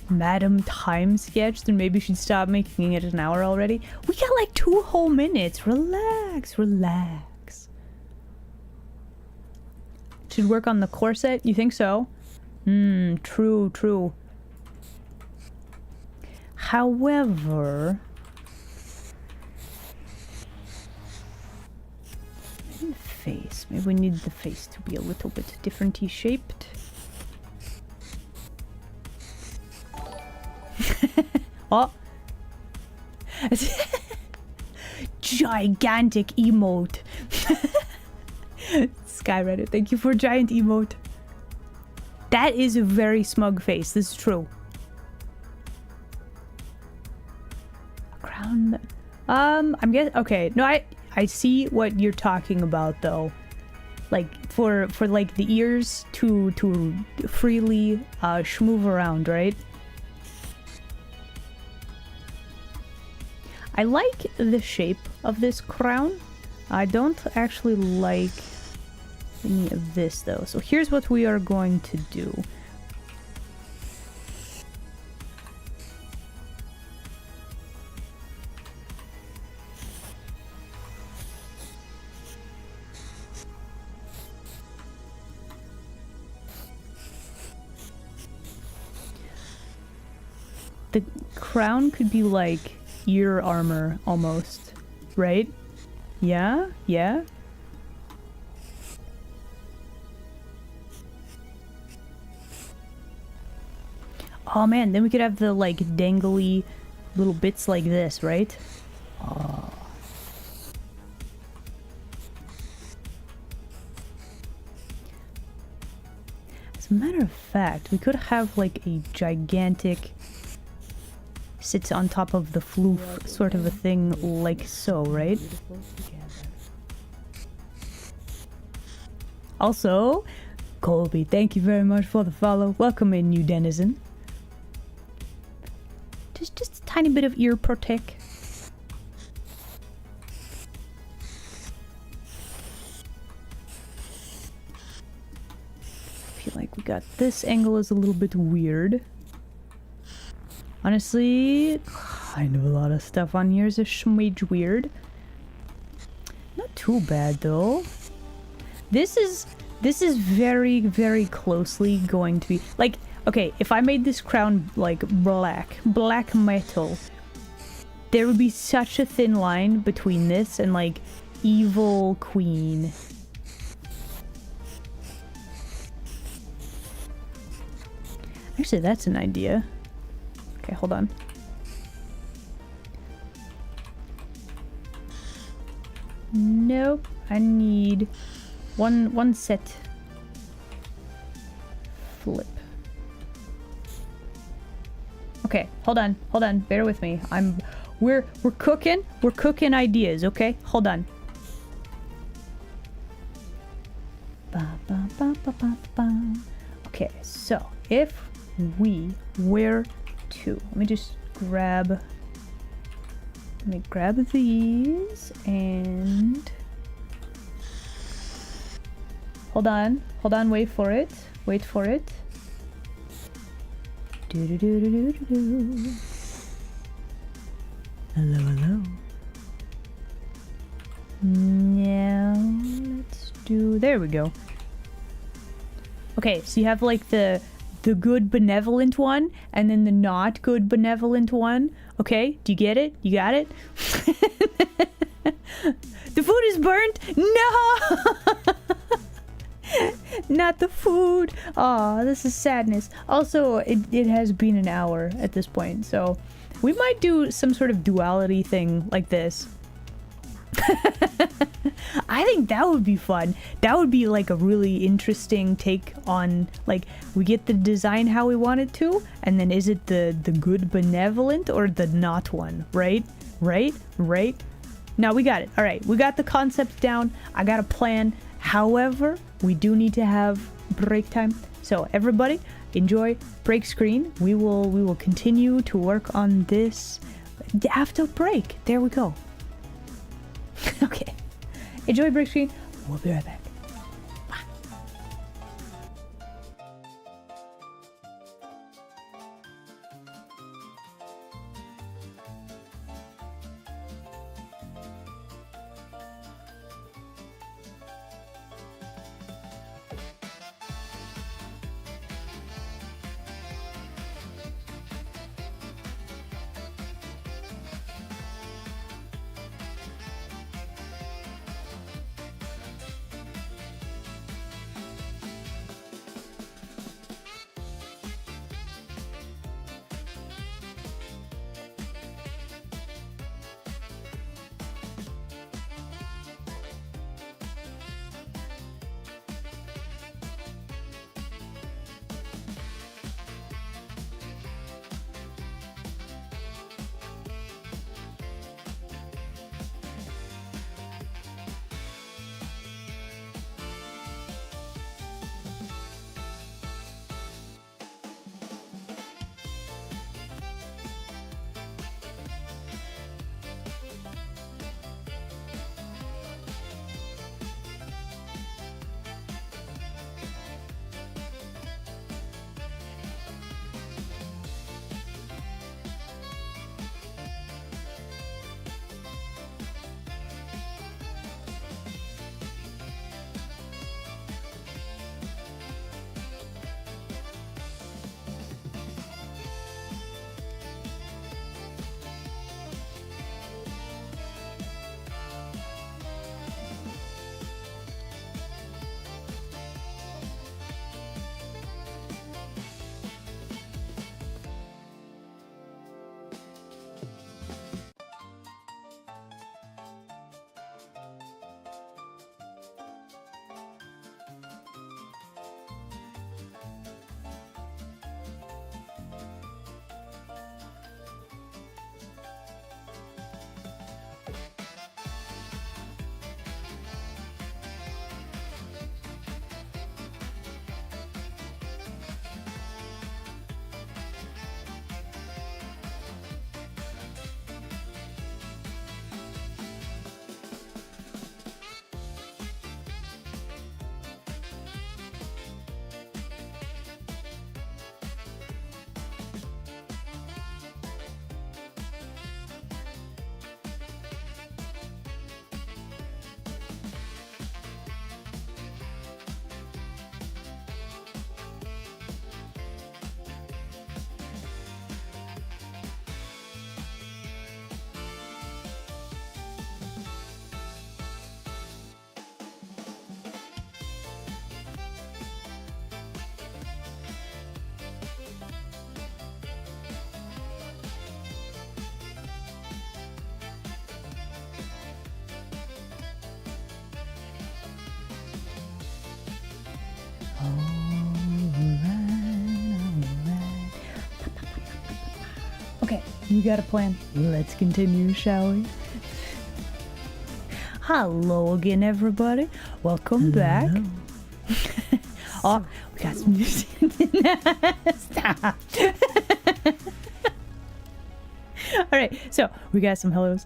Madam Time Sketch, then maybe she'd stop making it an hour already. We got like 2 whole minutes. Relax. Should work on the corset? You think so? True. However... face. Maybe we need the face to be a little bit differently shaped. Oh! Gigantic emote! Skyreddit, thank you for giant emote. That is a very smug face, this is true. A crown... I'm guessing... Okay, no, I see what you're talking about, though. Like, for like, the ears to freely schmoove around, right? I like the shape of this crown. I don't actually like any of this, though. So here's what we are going to do. The crown could be like ear armor almost, right? Yeah. Oh man, then we could have the like dangly little bits like this, right? Oh. As a matter of fact, we could have like a gigantic sits on top of the floof sort of a thing like so, right? Also, Colby, thank you very much for the follow. Welcome in, new denizen. Just a tiny bit of ear protect. I feel like we got this angle is a little bit weird. Honestly, kind of a lot of stuff on here is a smidge weird. Not too bad though. This is very, very closely going to be like, Okay, if I made this crown like black metal, there would be such a thin line between this and like evil queen. Actually, that's an idea. Okay, hold on. Nope, I need one set. Flip. Okay, hold on, bear with me. We're cooking ideas, okay? Hold on. Okay, so if we were to, let me grab these and hold on, wait for it. Hello. Now let's do, there we go. Okay, so you have like the good benevolent one and then the not good benevolent one. Okay, do you get it? You got it? The food is burnt? No! Not the food. Aw, this is sadness. Also, it has been an hour at this point, so we might do some sort of duality thing like this. I think that would be fun. That would be like a really interesting take on, like, we get the design how we want it to, and then is it the good benevolent or the not one, right? Now we got it. All right, we got the concept down. I got a plan. However, we do need to have break time. So everybody, enjoy break screen. We will continue to work on this after break. There we go. Okay. Enjoy break screen. We'll be right back. We got a plan. Let's continue, shall we? Hello again, everybody. Welcome back. Oh, we got some music. Stop. All right, so we got some hellos.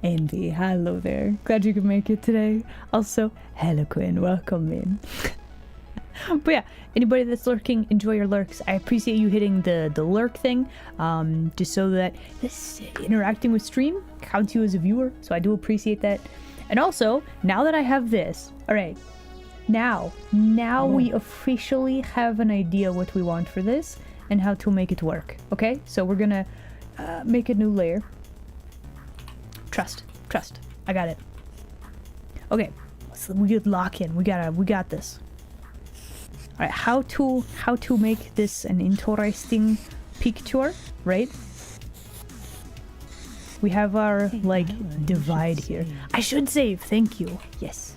Envy, hello there. Glad you could make it today. Also, hello Quinn, welcome in. But yeah, anybody that's lurking, enjoy your lurks. I appreciate you hitting the lurk thing, just so that this interacting with stream counts you as a viewer. So I do appreciate that. And also, now that I have this, all right, now we officially have an idea what we want for this and how to make it work. Okay, so we're gonna make a new layer. Trust, I got it. Okay, so we get lock in. We got this. All right, how to make this an interesting picture, right? We have our like divide here. I should save. Thank you. Yes,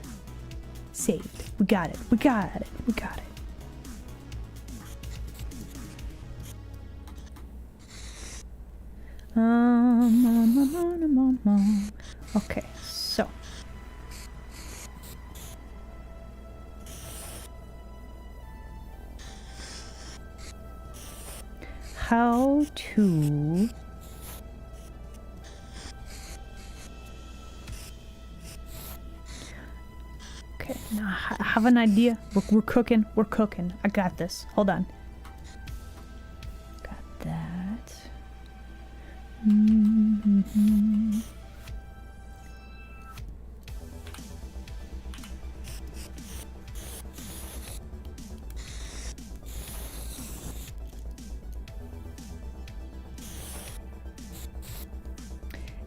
saved. We got it. Okay, so how to okay, now I have an idea. We're cooking. I got this. Hold on. Got that.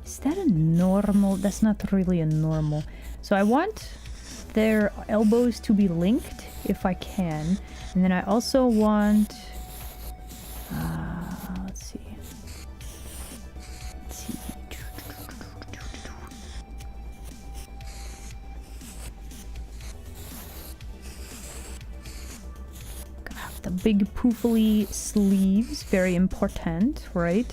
Is that a normal? That's not really a normal. So I want their elbows to be linked if I can. And then I also want... let's see. Gotta have the big poofily sleeves, very important, right?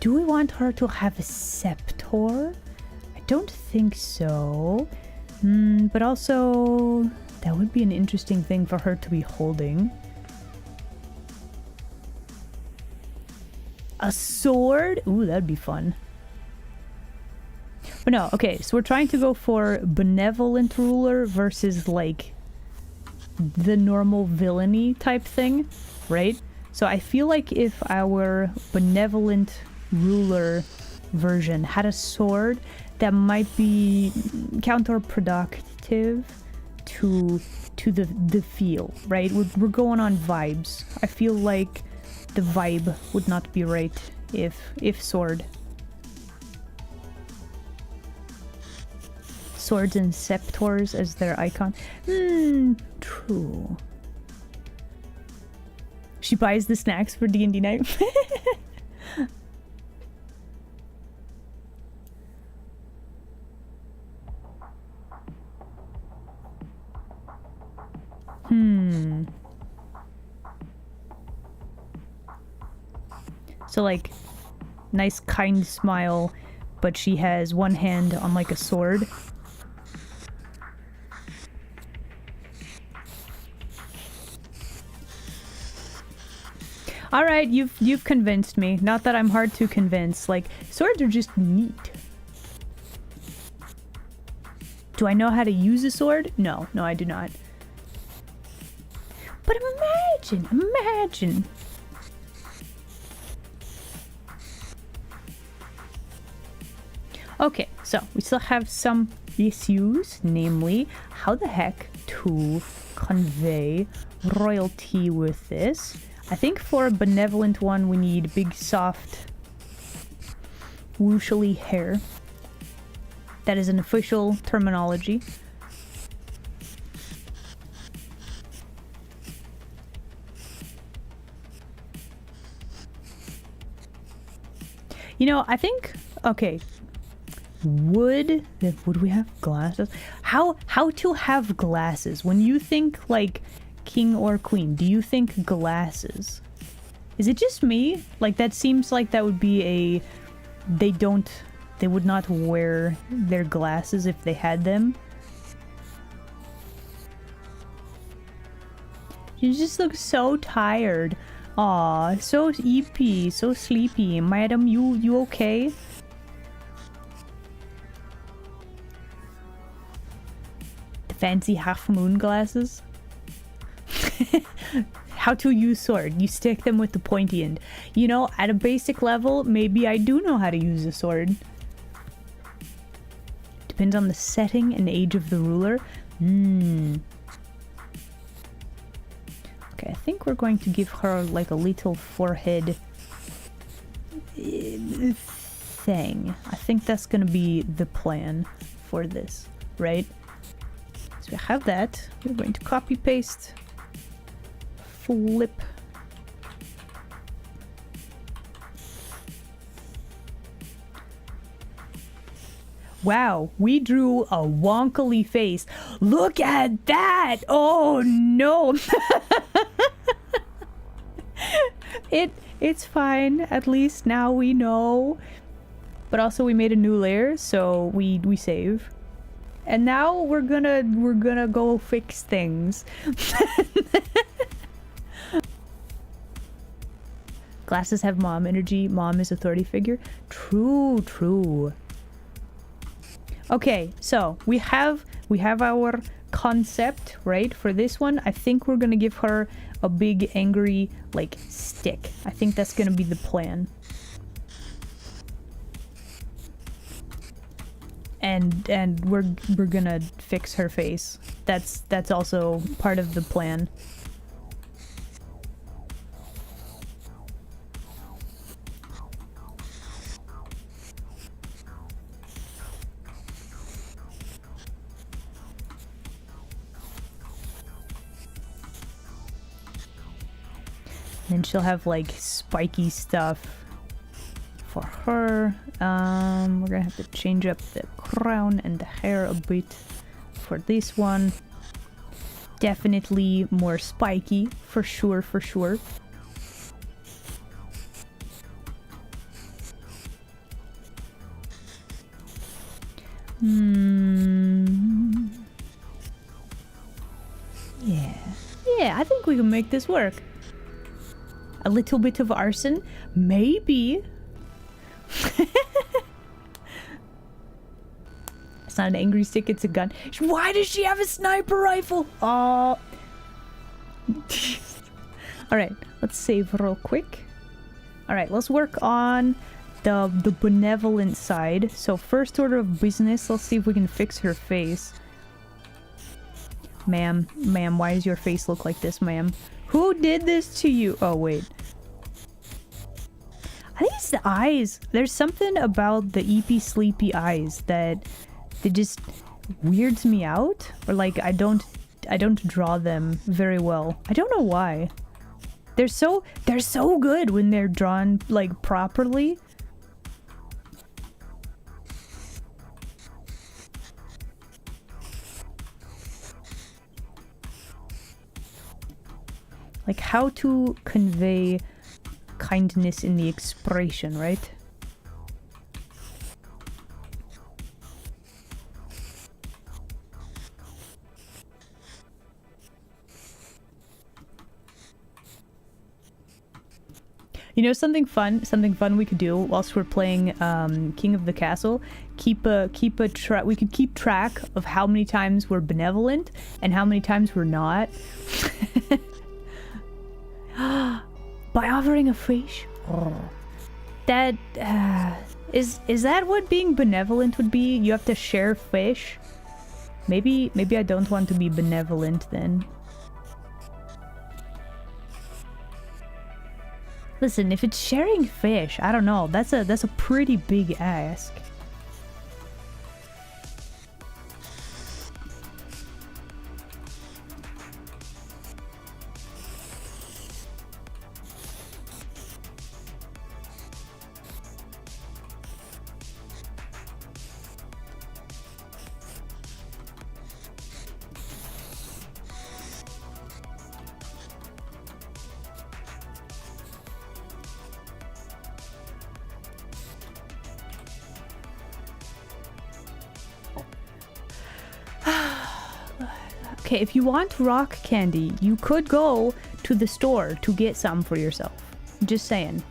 Do we want her to have a scepter? I don't think so. But also, that would be an interesting thing for her to be holding. A sword? Ooh, that'd be fun. But no, okay, so we're trying to go for benevolent ruler versus like the normal villainy type thing, right? So I feel like if our benevolent ruler version had a sword, that might be counterproductive to the feel, right? We're going on vibes. I feel like the vibe would not be right if sword. Swords and scepters as their icon. True. She buys the snacks for D&D night. So like, nice kind smile, but she has one hand on like a sword. All right, you've convinced me. Not that I'm hard to convince. Like, swords are just neat. Do I know how to use a sword? No, I do not. But imagine. Okay, so we still have some issues, namely how the heck to convey royalty with this. I think for a benevolent one we need big soft whooshly hair. That is an official terminology. You know, I think, okay, would we have glasses? How to have glasses? When you think like king or queen, do you think glasses? Is it just me? Like that seems like that would be a they would not wear their glasses if they had them. You just look so tired. Aw, so eepy, so sleepy. Madam, you okay? The fancy half moon glasses? How to use sword. You stick them with the pointy end. You know, at a basic level, maybe I do know how to use a sword. Depends on the setting and age of the ruler. Okay, I think we're going to give her like a little forehead thing. I think that's gonna be the plan for this, right? So we have that. We're going to copy paste. Flip. Wow, we drew a wonkily face. Look at that! Oh no! It's fine. At least now we know. But also we made a new layer, so we save. And now we're gonna go fix things. Glasses have mom energy. Mom is authority figure. True. Okay, so we have our concept, right? For this one, I think we're gonna give her a big angry like stick. I think that's gonna be the plan. And we're gonna fix her face. That's also part of the plan. And she'll have like spiky stuff for her. We're gonna have to change up the crown and the hair a bit for this one. Definitely more spiky, for sure. Yeah, I think we can make this work. A little bit of arson? Maybe. It's not an angry stick, it's a gun. Why does she have a sniper rifle? Alright, let's save real quick. Alright, let's work on the benevolent side. So first order of business, let's see if we can fix her face. Ma'am, why does your face look like this, ma'am? Who did this to you? Oh, wait. I think it's the eyes. There's something about the eepy sleepy eyes that they just weirds me out. Or like I don't draw them very well. I don't know why. They're so good when they're drawn like properly. Like how to convey kindness in the expression, right? You know, something fun we could do whilst we're playing King of the Castle. We could keep track of how many times we're benevolent and how many times we're not. By offering a fish. That is that what being benevolent would be? You have to share fish. Maybe I don't want to be benevolent then. Listen, if it's sharing fish, I don't know. That's a pretty big ask. Okay, if you want rock candy, you could go to the store to get some for yourself. Just saying.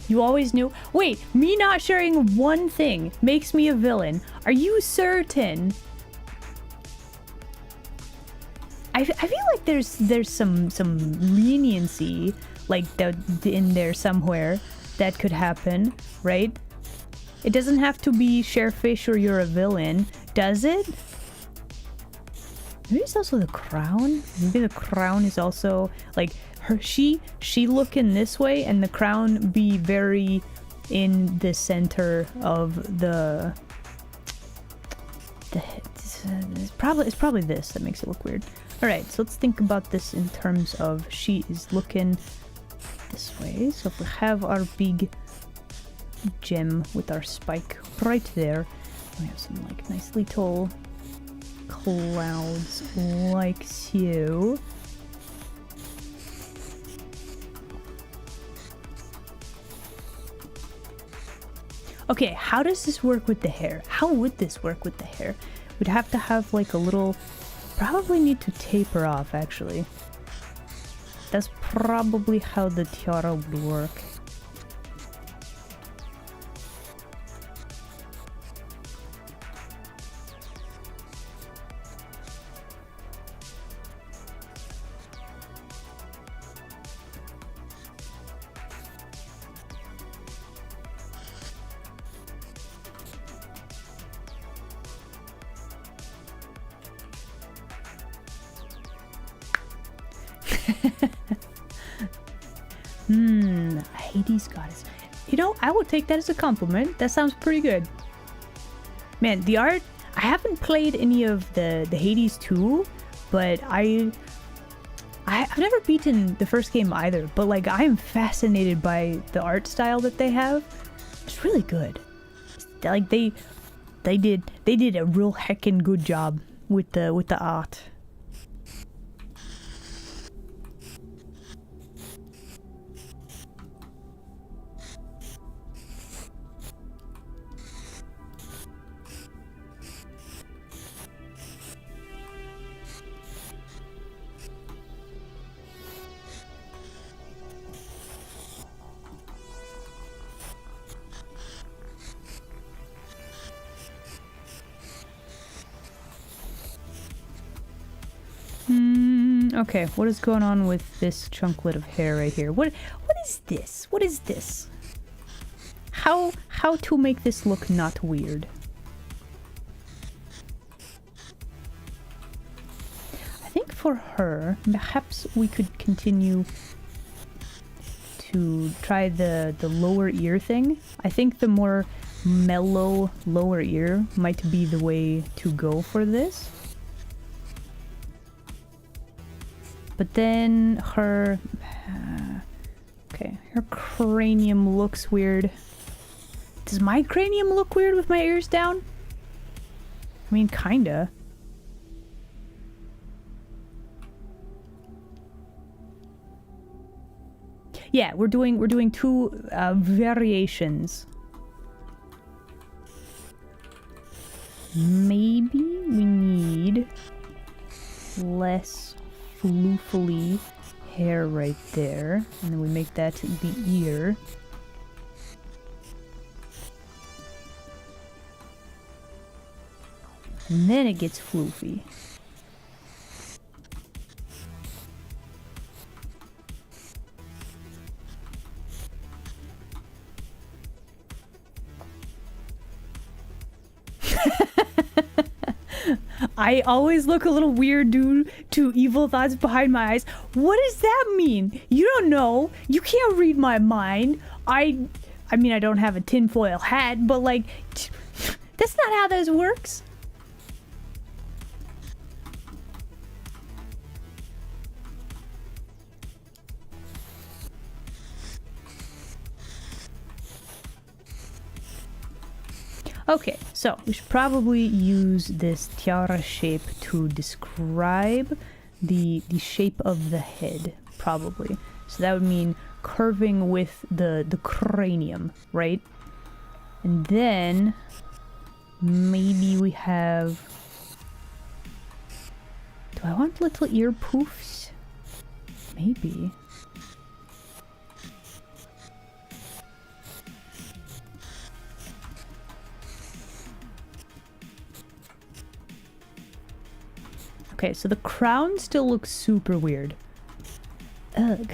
You always knew. Wait, me not sharing one thing makes me a villain. Are you certain? I feel like there's some leniency like that in there somewhere that could happen, right? It doesn't have to be share fish or you're a villain, does it? Maybe it's also the crown. Maybe the crown is also like her. She looking this way, and the crown be very in the center of the. It's probably this that makes it look weird. All right, so let's think about this in terms of she is looking this way. So if we have our big gem with our spike right there, we have some like nice little clouds like so. Okay, how does this work with the hair? How would this work with the hair? We'd have to have like a little, probably need to taper off actually. That's probably how the tiara would work. Hades goddess. You know, I would take that as a compliment. That sounds pretty good. Man, the art, I haven't played any of the Hades 2, but I've never beaten the first game either, but like I am fascinated by the art style that they have. It's really good. Like they did a real heckin' good job with the art. Okay, what is going on with this chunklet of hair right here? What is this? What is this? How to make this look not weird? I think for her, perhaps we could continue to try the lower ear thing. I think the more mellow lower ear might be the way to go for this. But then her... okay, her cranium looks weird. Does my cranium look weird with my ears down? I mean, kinda. Yeah, we're doing two variations. Maybe we need less floofily hair right there, and then we make that the ear. And then it gets floofy. I always look a little weird due to evil thoughts behind my eyes. What does that mean? You don't know. You can't read my mind. I mean, I don't have a tinfoil hat, but like, that's not how this works. Okay, so we should probably use this tiara shape to describe the shape of the head, probably. So that would mean curving with the cranium, right? And then Maybe we have... Do I want little ear poofs? Maybe. Okay, so the crown still looks super weird. Ugh.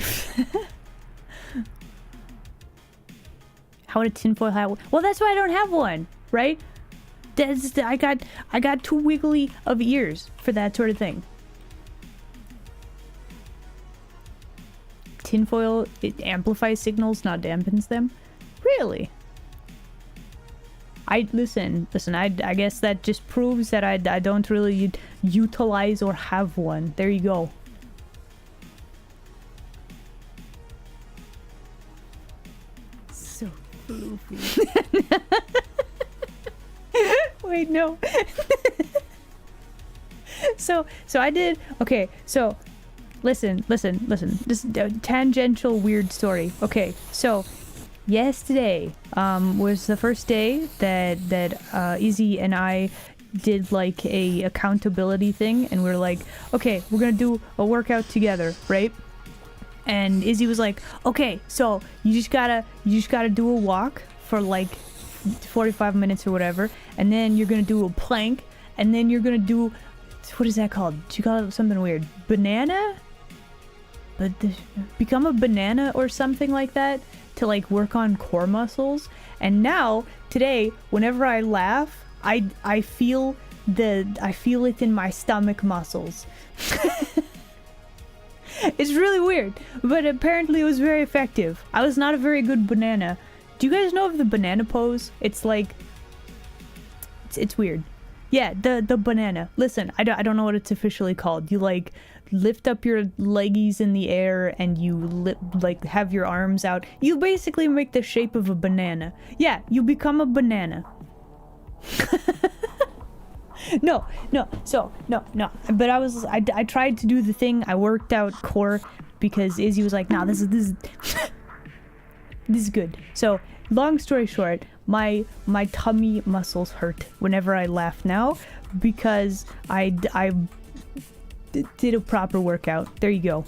How would a tinfoil hat? Well, that's why I don't have one, right? I got too wiggly of ears for that sort of thing. Tinfoil, it amplifies signals, not dampens them. Really? Listen. I guess that just proves that I don't really utilize or have one. There you go. So floofy. Wait, no. So I did. Okay, so listen. This tangential weird story. Okay, so yesterday was the first day that Izzy and I did like a accountability thing, and we're like, okay, we're gonna do a workout together, right? And Izzy was like, okay, so you just gotta do a walk for like 45 minutes or whatever, and then you're gonna do a plank, and then you're gonna do, what is that called? She called it something weird. Banana? But become a banana or something like that to like work on core muscles. And now today, whenever I laugh, I feel it in my stomach muscles. It's really weird, but apparently it was very effective. I was not a very good banana. Do you guys know of the banana pose? It's like, it's weird. Yeah, the banana. Listen, I don't know what it's officially called. You like lift up your leggies in the air and you like have your arms out. You basically make the shape of a banana. Yeah, you become a banana. No. But I tried to do the thing. I worked out core because Izzy was like, nah, this is this is good. So, long story short, my tummy muscles hurt whenever I laugh now because I did a proper workout. There you go.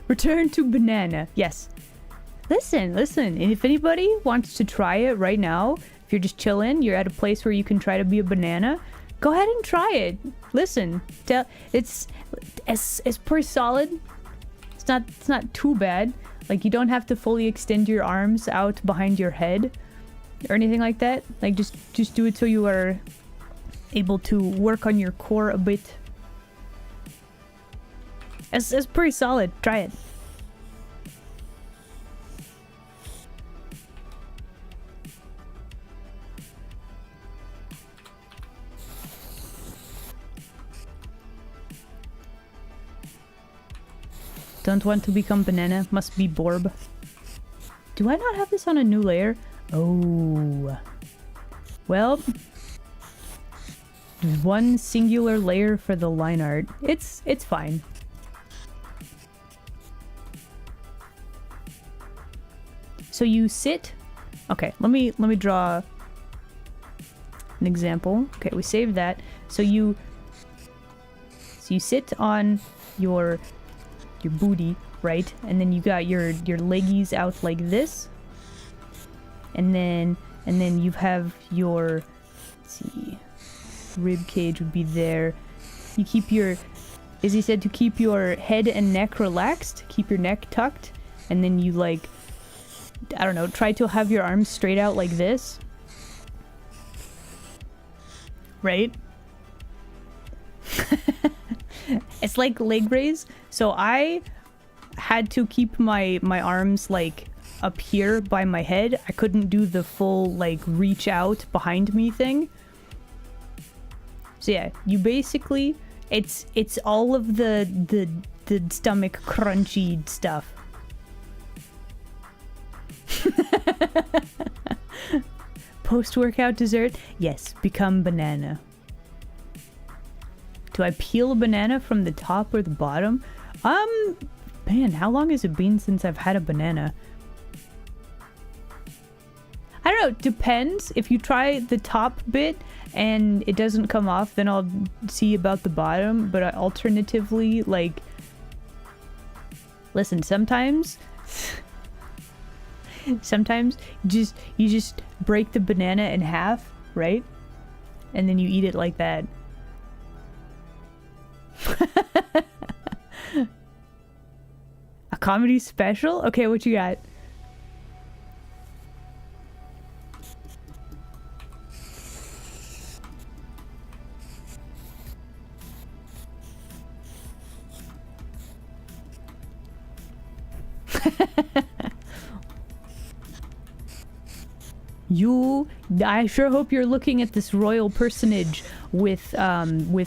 Return to banana. Yes. Listen. And if anybody wants to try it right now, if you're just chilling, you're at a place where you can try to be a banana, go ahead and try it. Listen, it's pretty solid. It's not too bad. Like, you don't have to fully extend your arms out behind your head or anything like that. Like, just do it so you are able to work on your core a bit. It's pretty solid. Try it. Don't want to become banana. Must be Borb. Do I not have this on a new layer? Oh. Well. One singular layer for the line art. It's fine. So you sit. Okay, let me draw an example. Okay, we saved that. So you sit on your booty, right? And then you got your leggies out like this. And then you have your, let's see, rib cage would be there. You keep your, as he said, to keep your head and neck relaxed, keep your neck tucked, and then you like, I don't know, try to have your arms straight out like this. Right? It's like leg raise. So I had to keep my arms like up here by my head. I couldn't do the full like reach out behind me thing. So yeah, you basically, it's all of the stomach crunchy stuff. Post-workout dessert? Yes, become banana. Do I peel a banana from the top or the bottom? Man, how long has it been since I've had a banana? I don't know, depends. If you try the top bit and it doesn't come off, then I'll see about the bottom. But alternatively, like, listen, sometimes you just break the banana in half, right? And then you eat it like that. A comedy special? Okay, what you got? I sure hope you're looking at this royal personage with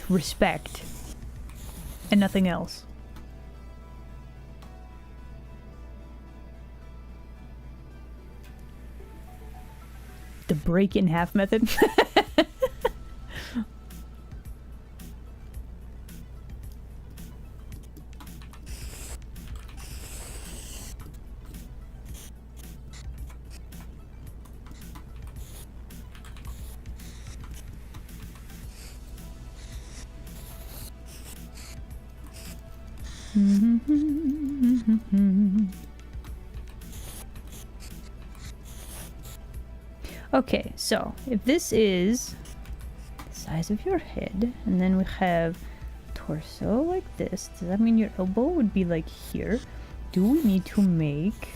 respect and nothing else. The break in half method. Okay, so if this is the size of your head, and then we have torso like this, does that mean your elbow would be like here? Do we need to make...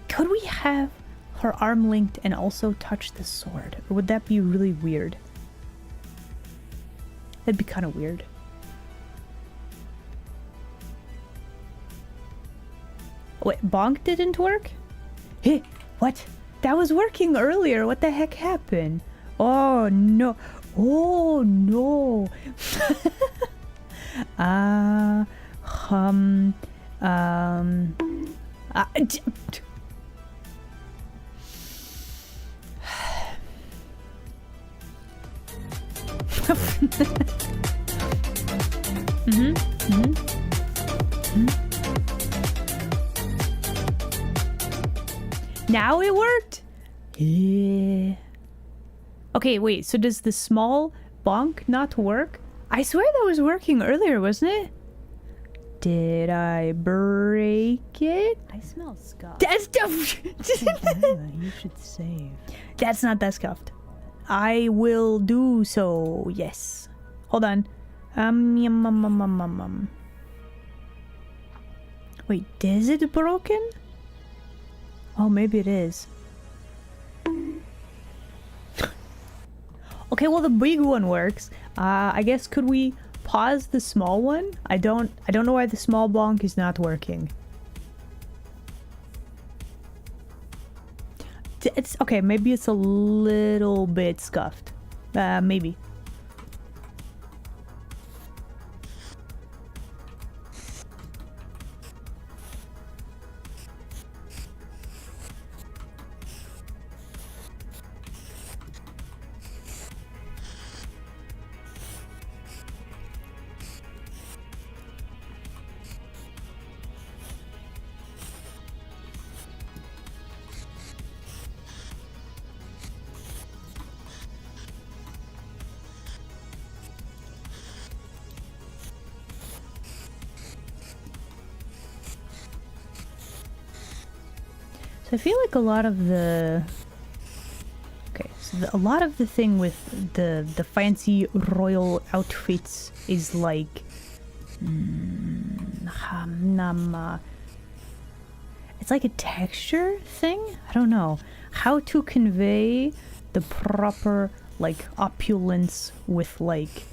Could we have her arm linked and also touch the sword? Or would that be really weird? That'd be kind of weird. Wait, bonk didn't work? Hey, what? That was working earlier. What the heck happened? Oh no. Oh no. Now it worked? Yeah. Okay, wait, so does the small bonk not work? I swear that was working earlier, wasn't it? Did I break it? I smell scuffed. That's You should save. That's not that scuffed. I will do so, yes. Hold on. Wait, is it broken? Oh, maybe it is. Okay, well the big one works. I guess could we pause the small one? I don't know why the small bonk is not working. It's okay, maybe it's a little bit scuffed. Maybe. So I feel like a lot of the... Okay, so a lot of the thing with the fancy royal outfits is like... it's like a texture thing? I don't know. How to convey the proper, like, opulence with, like...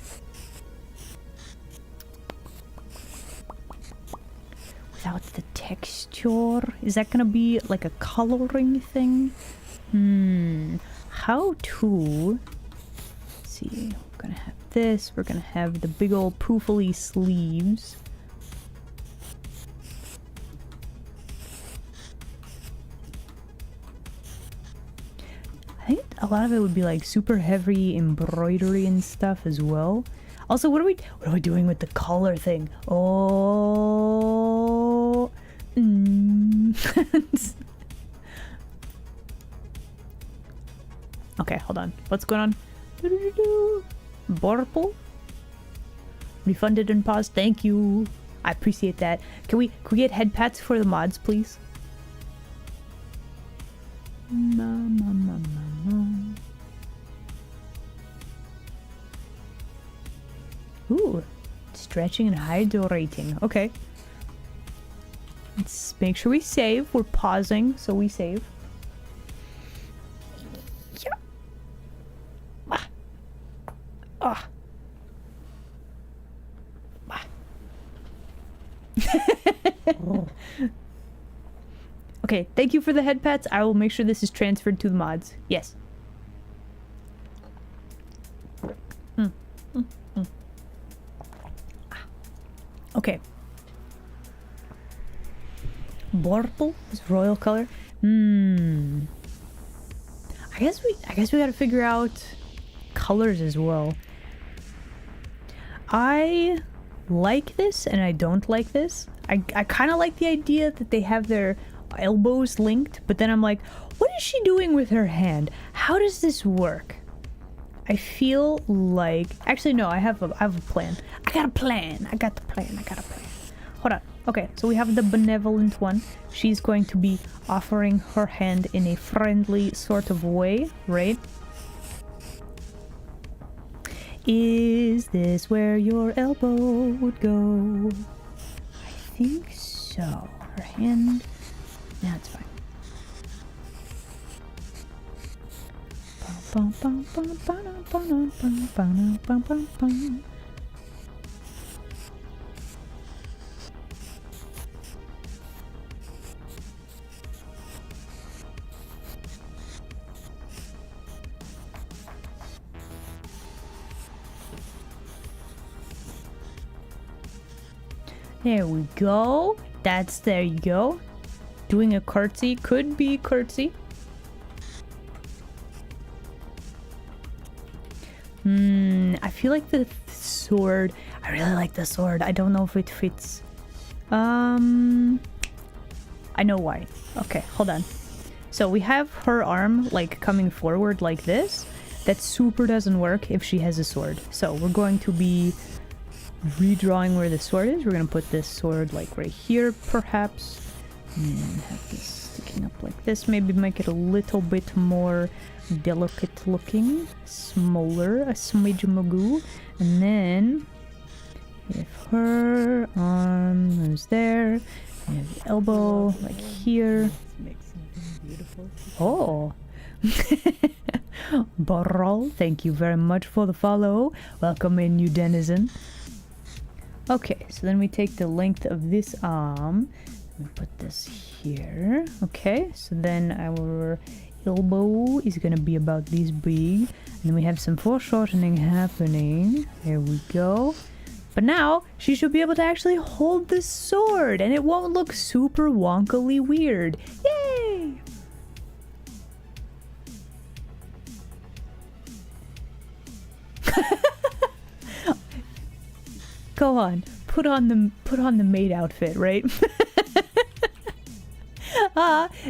without the texture? Is that gonna be like a coloring thing? How to... Let's see, we're gonna have this, we're gonna have the big old poofily sleeves. I think a lot of it would be like super heavy embroidery and stuff as well. Also, what are we doing with the color thing? Oh. Okay, hold on. What's going on? Borple? Refunded and paused. Thank you. I appreciate that. Can we get head pats for the mods, please? Ooh, stretching and hydrating. Okay. Let's make sure we save. We're pausing, so we save. Yeah. Ah. Ah. Ah. Okay, thank you for the head pats. I will make sure this is transferred to the mods. Yes. Okay. Borple is royal color. I guess we gotta figure out colors as well. I like this and I don't like this. I kind of like the idea that they have their elbows linked, but then I'm like, what is she doing with her hand? How does this work? I feel like... Actually, no, I have a plan. I got a plan. Hold on. Okay, so we have the benevolent one. She's going to be offering her hand in a friendly sort of way, right? Is this where your elbow would go? I think so. Her hand... That's fine. There we go. There you go. Doing a curtsy. Could be curtsy. I feel like the sword... I really like the sword. I don't know if it fits. I know why. Okay, hold on. So we have her arm, like, coming forward like this. That super doesn't work if she has a sword. So we're going to be redrawing where the sword is. We're going to put this sword, like, right here, perhaps. And have this sticking up like this. Maybe make it a little bit more delicate looking. Smaller, a smidge magoo. And then if her arm is there, and the elbow like here. Oh. Borrol, thank you very much for the follow. Welcome in, you denizen. Okay, so then we take the length of this arm. We put this here. Okay, so then our elbow is gonna be about this big. And then we have some foreshortening happening. There we go. But now, she should be able to actually hold the sword, and it won't look super wonkily weird. Yay! Go on, put on the maid outfit, right?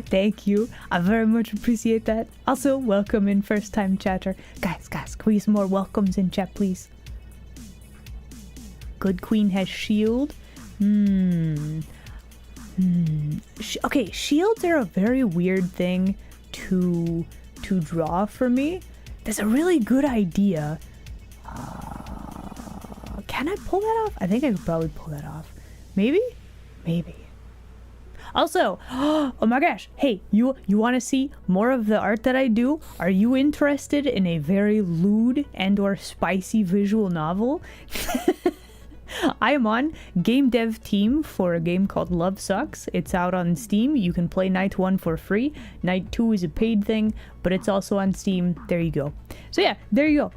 Thank you. I very much appreciate that. Also, welcome in first time chatter. Guys, can we get some more welcomes in chat, please? Good queen has shield. Okay, shields are a very weird thing to draw for me. That's a really good idea. Can I pull that off? I think I could probably pull that off. Maybe? Maybe. Also, oh my gosh, hey, you want to see more of the art that I do? Are you interested in a very lewd and or spicy visual novel? I am on game dev team for a game called Love Sucks. It's out on Steam. You can play Night 1 for free. Night 2 is a paid thing, but it's also on Steam. There you go. So yeah, there you go.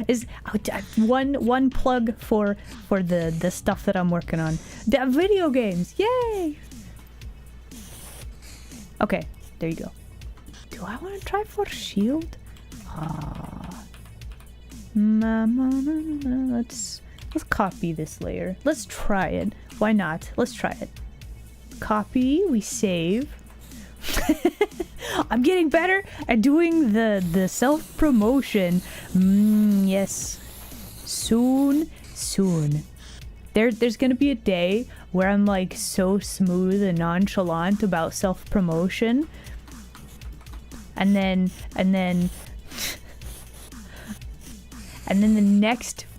Is one plug for the stuff that I'm working on. The video games. Yay! Okay, there you go. Do I want to try for shield? Let's copy this layer. Let's try it. Why not? Let's try it. Copy, we save. I'm getting better at doing the self-promotion. Yes. Soon. There's gonna be a day where I'm like so smooth and nonchalant about self-promotion. And then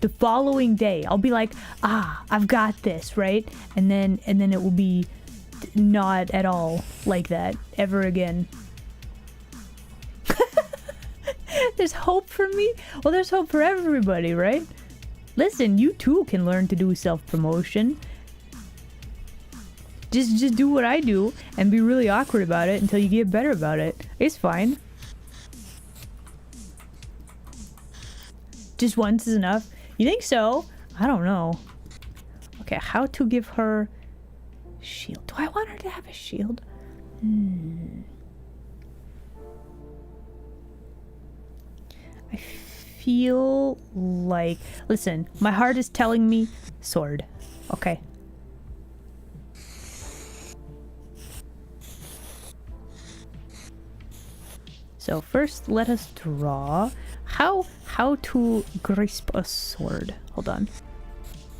the following day, I'll be like, I've got this, right? And then it will be not at all like that ever again. There's hope for me? Well, there's hope for everybody, right? Listen, you too can learn to do self-promotion. Just do what I do and be really awkward about it until you get better about it. It's fine. Just once is enough? You think so? I don't know. Okay, how to give her shield. Do I want her to have a shield? I feel like... Listen, my heart is telling me sword. Okay. So first, let us draw how to grasp a sword. Hold on.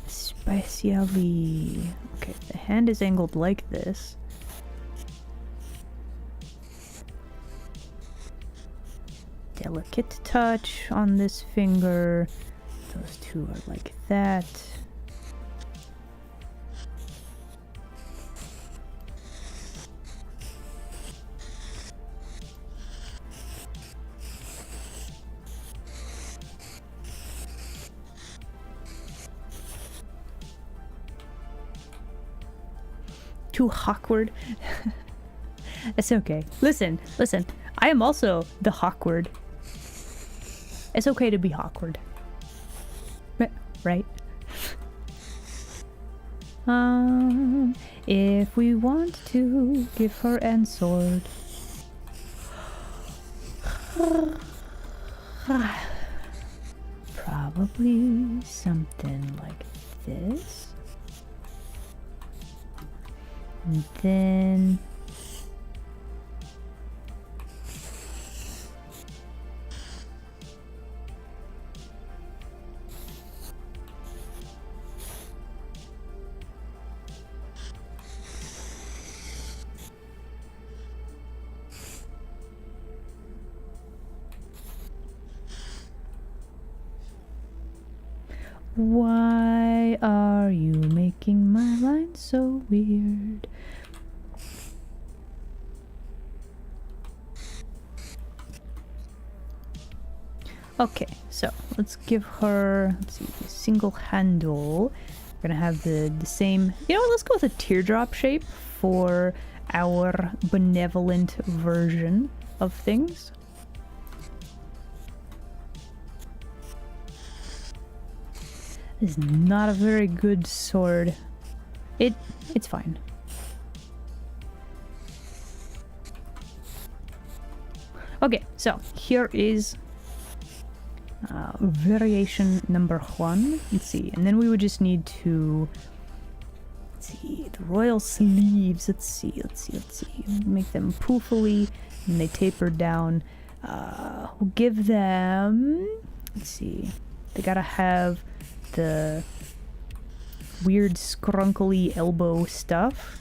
Especially... Okay, the hand is angled like this. Delicate touch on this finger. Those two are like that. Too awkward. It's okay. Listen. I am also the awkward. It's okay to be awkward. Right? If we want to give her an sword. Probably something like this. And then... Why are you making my line so weird? Okay, so let's give her, let's see, single handle. We're gonna have the same, you know what, let's go with a teardrop shape for our benevolent version of things. This is not a very good sword. It's fine. Okay, so here is variation number 1. Let's see, and then we would just need to, let's see, the royal sleeves. Let's see. Make them poofily, and they taper down. We'll give them, let's see, they gotta have the weird scrunkly elbow stuff.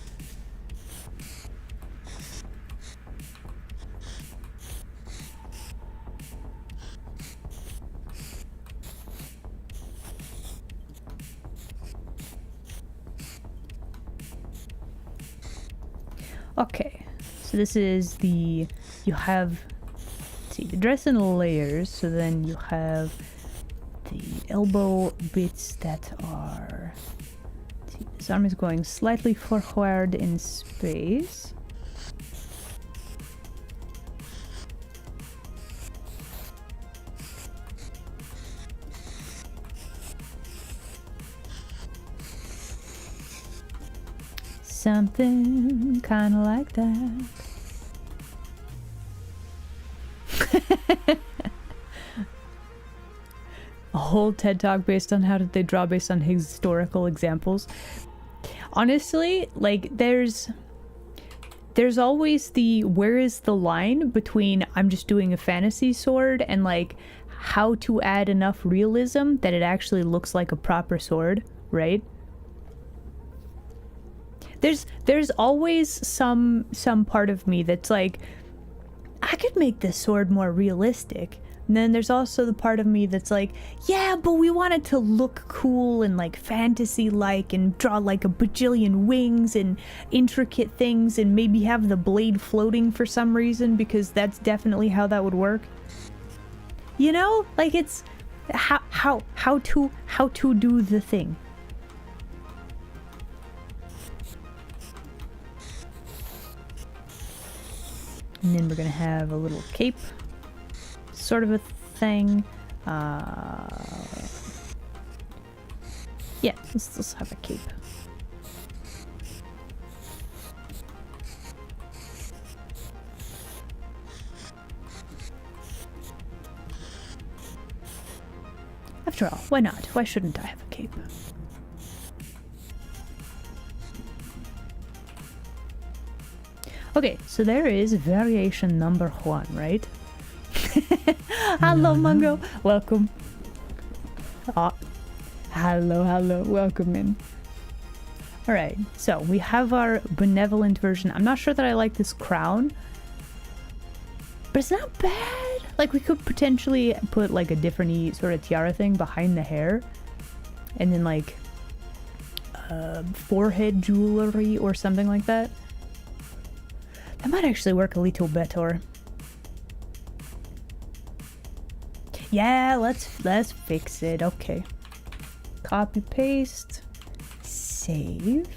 Okay, so this is the, you have, let's see, the dress in layers, so then you have the elbow bits that are, let's see, this arm is going slightly forward in space. Something kind of like that. a whole TED talk based on how did they draw based on historical examples. Honestly, like there's always the where is the line between I'm just doing a fantasy sword and like how to add enough realism that it actually looks like a proper sword, right? There's always some part of me that's like, I could make this sword more realistic. And then there's also the part of me that's like, yeah, but we want it to look cool and like fantasy-like and draw like a bajillion wings and intricate things and maybe have the blade floating for some reason because that's definitely how that would work. You know, like it's how to do the thing. And then we're gonna have a little cape, sort of a thing. Yeah, let's have a cape. After all, why not? Why shouldn't I have a cape? Okay, so there is variation number 1, right? Hello, Mungo. Welcome. Oh, hello. Welcome in. Alright, so we have our benevolent version. I'm not sure that I like this crown, but it's not bad. Like, we could potentially put, like, a different sort of tiara thing behind the hair. And then, like, forehead jewelry or something like that. That might actually work a little better. Yeah, let's fix it. Okay. Copy, paste. Save.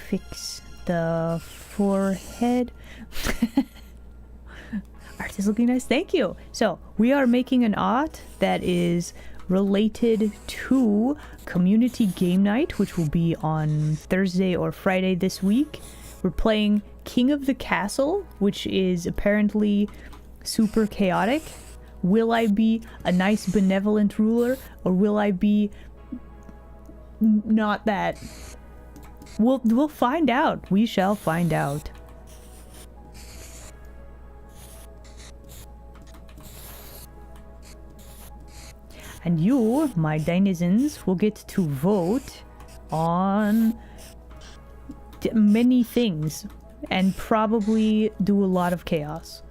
Fix the forehead. Art is looking nice. Thank you. So, we are making an art that is related to Community Game Night, which will be on Thursday or Friday this week. We're playing King of the Castle, which is apparently super chaotic. Will I be a nice benevolent ruler, or will I be not that? We'll find out. We shall find out. And you, my denizens, will get to vote on many things and probably do a lot of chaos.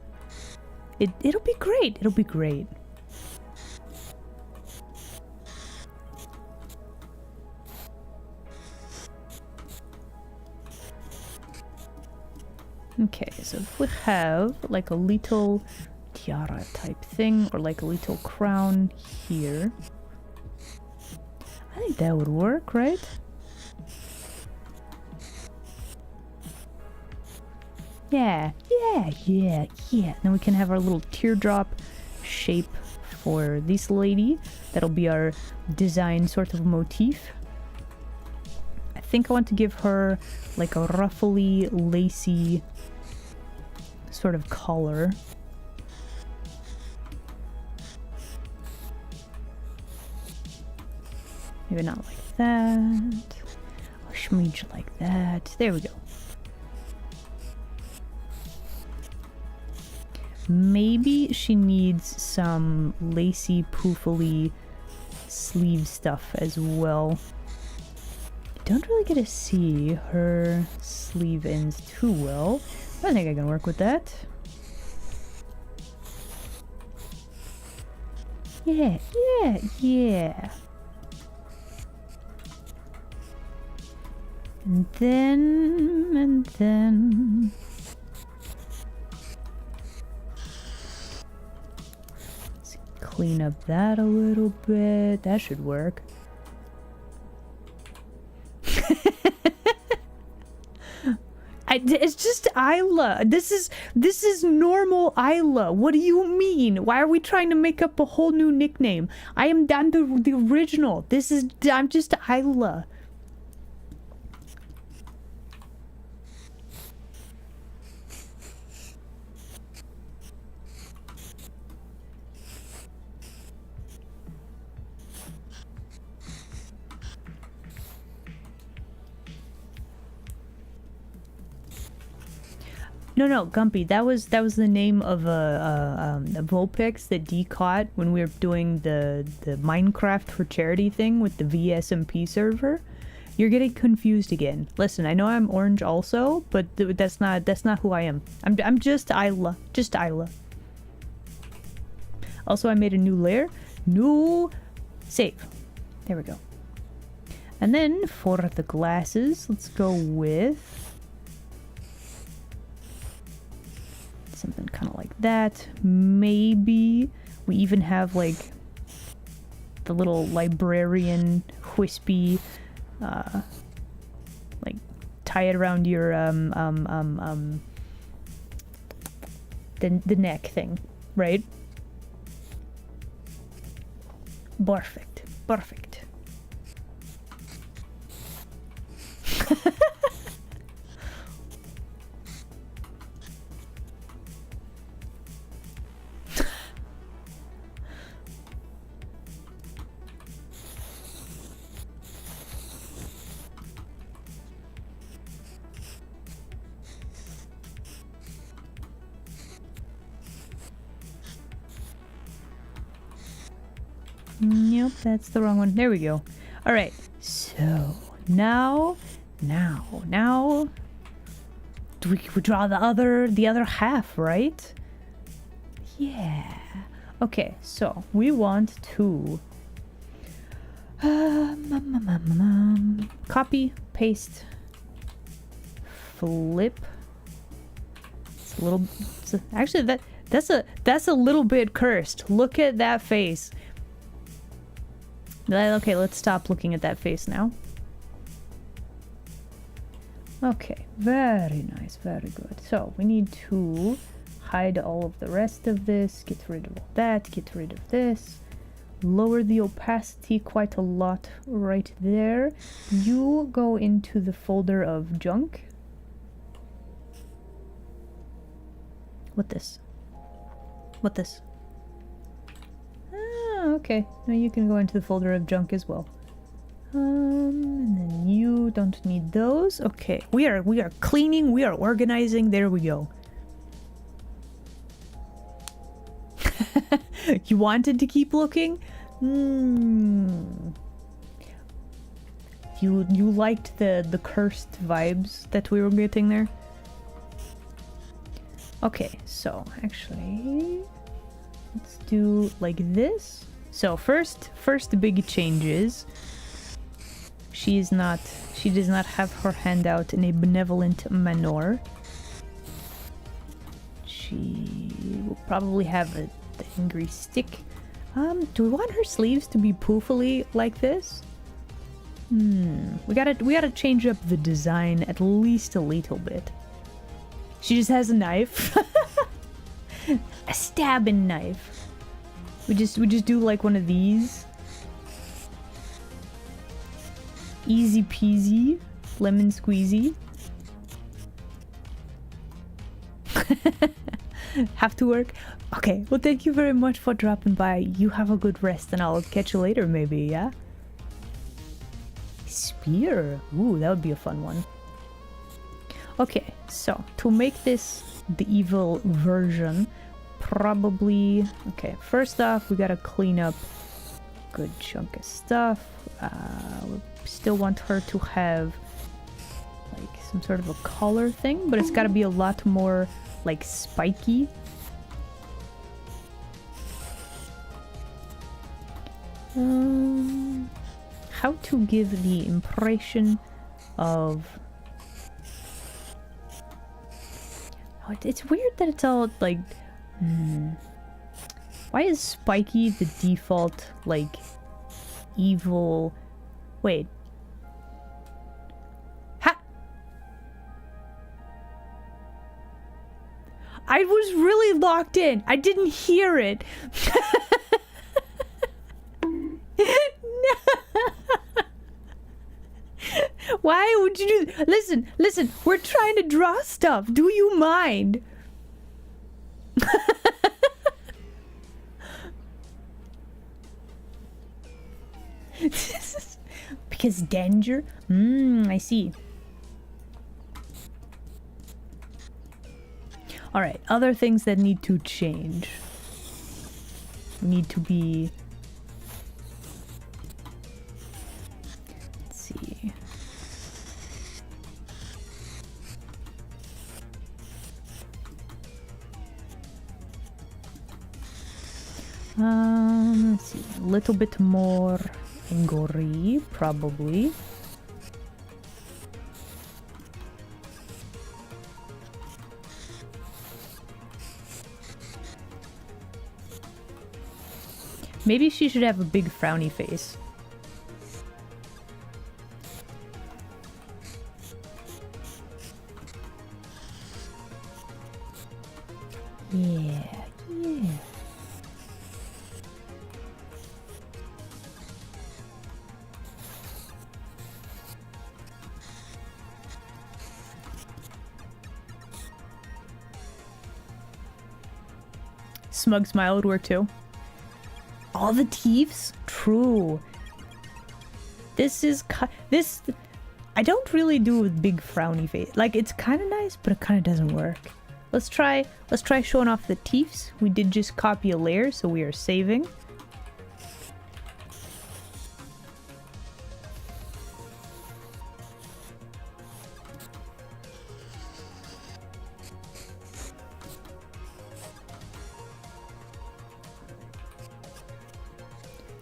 It'll be great. It'll be great. Okay, so if we have like a little tiara type thing or like a little crown here, I think that would work, right? Yeah. Then we can have our little teardrop shape for this lady. That'll be our design sort of motif. I think I want to give her like a ruffly, lacy sort of collar. Maybe not like that. Or smidge like that. There we go. Maybe she needs some lacy, poofily sleeve stuff as well. Don't really get to see her sleeve ends too well. I think I can work with that. Yeah. And then... Let's clean up that a little bit. That should work. It's just Isla. This is normal Isla. What do you mean? Why are we trying to make up a whole new nickname? I'm the original. I'm just Isla. No, Gumpy. That was the name of a Vulpix that D caught when we were doing the Minecraft for charity thing with the VSMP server. You're getting confused again. Listen, I know I'm orange also, but that's not who I am. I'm just Isla. Just Isla. Also, I made a new layer. New save. There we go. And then for the glasses, let's go with something kind of like that. Maybe we even have like the little librarian wispy, like tie it around your the neck thing, right? Perfect. Perfect. Nope, that's the wrong one. There we go. All right. So now, we draw the other half, right? Yeah. Okay. So we want to copy, paste, flip. It's a little. Actually, that's a little bit cursed. Look at that face. Okay, let's stop looking at that face now. Okay, very nice, very good. So we need to hide all of the rest of this, get rid of all that, get rid of this, lower the opacity quite a lot right there. You go into the folder of junk. What this? What this? Okay, now you can go into the folder of junk as well. And then you don't need those. Okay, we are cleaning, we are organizing. There we go. You wanted to keep looking? You liked the cursed vibes that we were getting there? Okay, so actually let's do like this. So first the big changes. She does not have her hand out in a benevolent manner. She will probably have the angry stick. Do we want her sleeves to be poofily like this? We gotta change up the design at least a little bit. She just has a knife. A stabbing knife. We just do like one of these. Easy peasy, lemon squeezy. Have to work? Okay, well thank you very much for dropping by. You have a good rest and I'll catch you later maybe, yeah? Spear. Ooh, that would be a fun one. Okay, so to make this the evil version, probably... Okay, first off, we gotta clean up a good chunk of stuff. We still want her to have like some sort of a collar thing, but it's gotta be a lot more like spiky. How to give the impression of... Oh, it's weird that it's all like... Why is spiky the default, like, evil... Wait. Ha! I was really locked in. I didn't hear it. Why would you do... Listen, we're trying to draw stuff. Do you mind? Because danger? I see. Alright, other things that need to change. Need to be... Let's see. Let's see. A little bit more angry, probably. Maybe she should have a big frowny face. Yeah, yeah. Smug smile would work too. All the teeths? True. This is this. I don't really do with big frowny face. Like, it's kind of nice, but it kind of doesn't work. Let's try showing off the teeths. We did just copy a layer, so we are saving.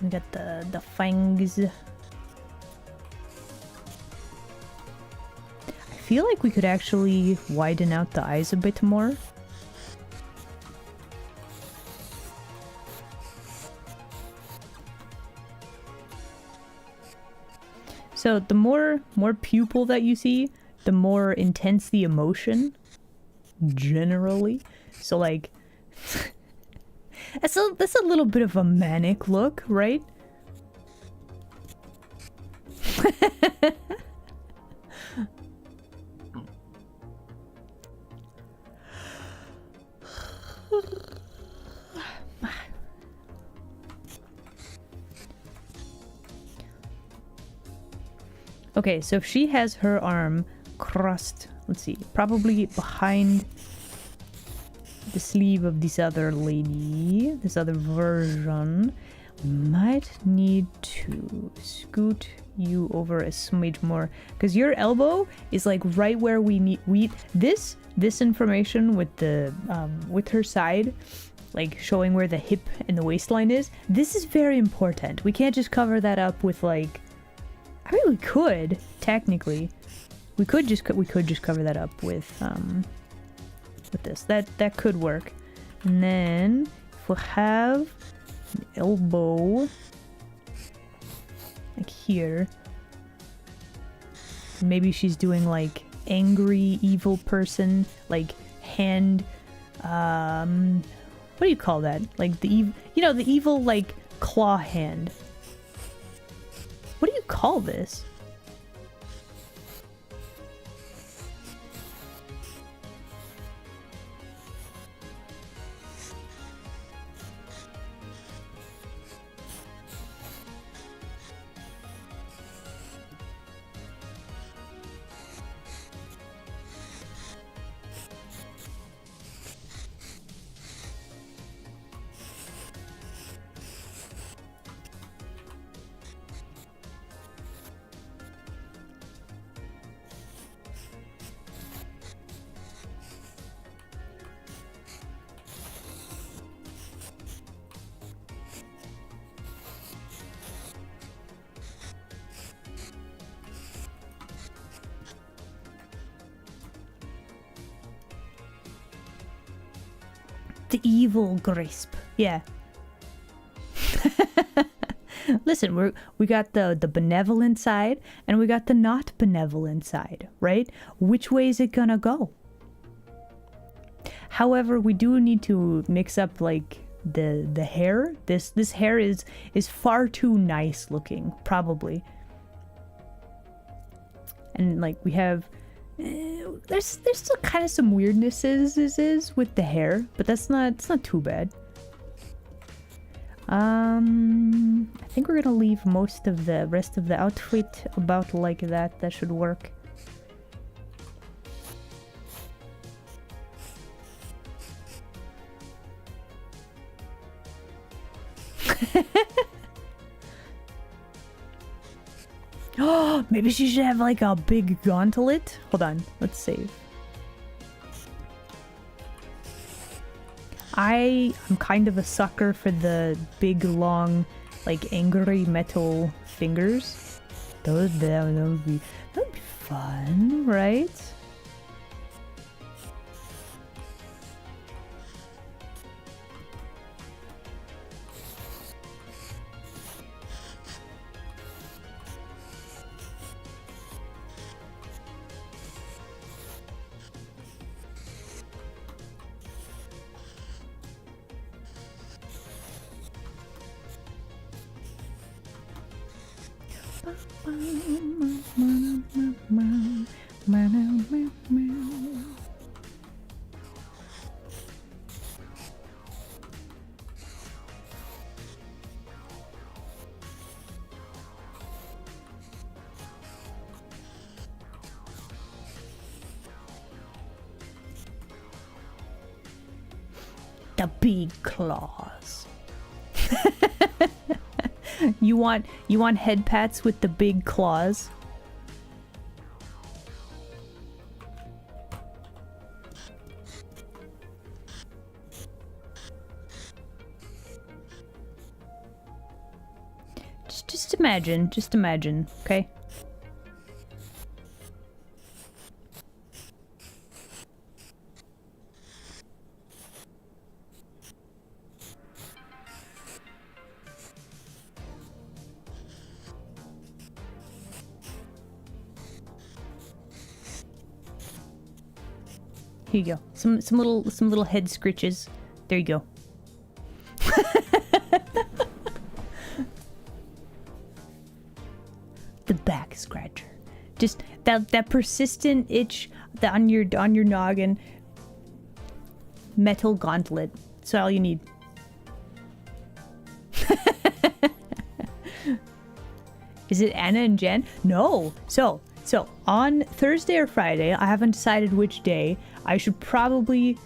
We got the fangs. I feel like we could actually widen out the eyes a bit more. So the more pupil that you see, the more intense the emotion, generally. So like, that's a little bit of a manic look, right? Okay, so if she has her arm crossed, let's see, probably behind the sleeve of this other lady, this other version, we might need to scoot you over a smidge more, because your elbow is like right where we need this information with the with her side, like showing where the hip and the waistline is. This is very important. We can't just cover that up with like, I mean, we could technically, we could just cover that up with this. That could work. And then if we have an elbow like here, maybe she's doing like angry evil person, like hand, what do you call that? Like the the evil like claw hand. What do you call this? The evil grasp. Yeah. Listen, we got the benevolent side and we got the not benevolent side, right? Which way is it gonna go? However, we do need to mix up like the hair. This hair is far too nice looking, probably. And like we have there's still kind of some weirdnesses with the hair, but it's not too bad. I think we're gonna leave most of the rest of the outfit about like that. That should work. Oh, maybe she should have like a big gauntlet. Hold on, let's save. I'm kind of a sucker for the big, long, like angry metal fingers. That would be fun, right? The big claws. You want head pats with the big claws? Just imagine, okay? Here you go. Some little head scritches. There you go. The back scratcher. Just that persistent itch on your noggin. Metal gauntlet. That's all you need. Is it Anna and Jen? No. So on Thursday or Friday, I haven't decided which day. I should probably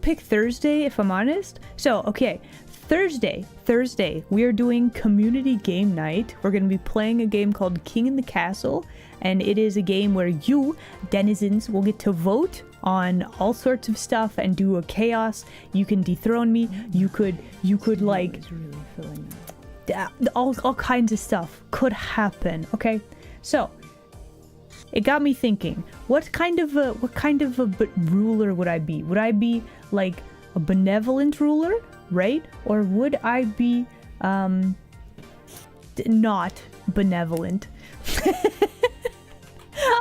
pick Thursday if I'm honest. So, okay, Thursday, we are doing community game night. We're going to be playing a game called King in the Castle, and it is a game where you, denizens, will get to vote on all sorts of stuff and do a chaos. You can dethrone me. You could like It's really filling up. all kinds of stuff could happen. Okay, so it got me thinking, what kind of a ruler would I be? Would I be like a benevolent ruler, right? Or would I be not benevolent?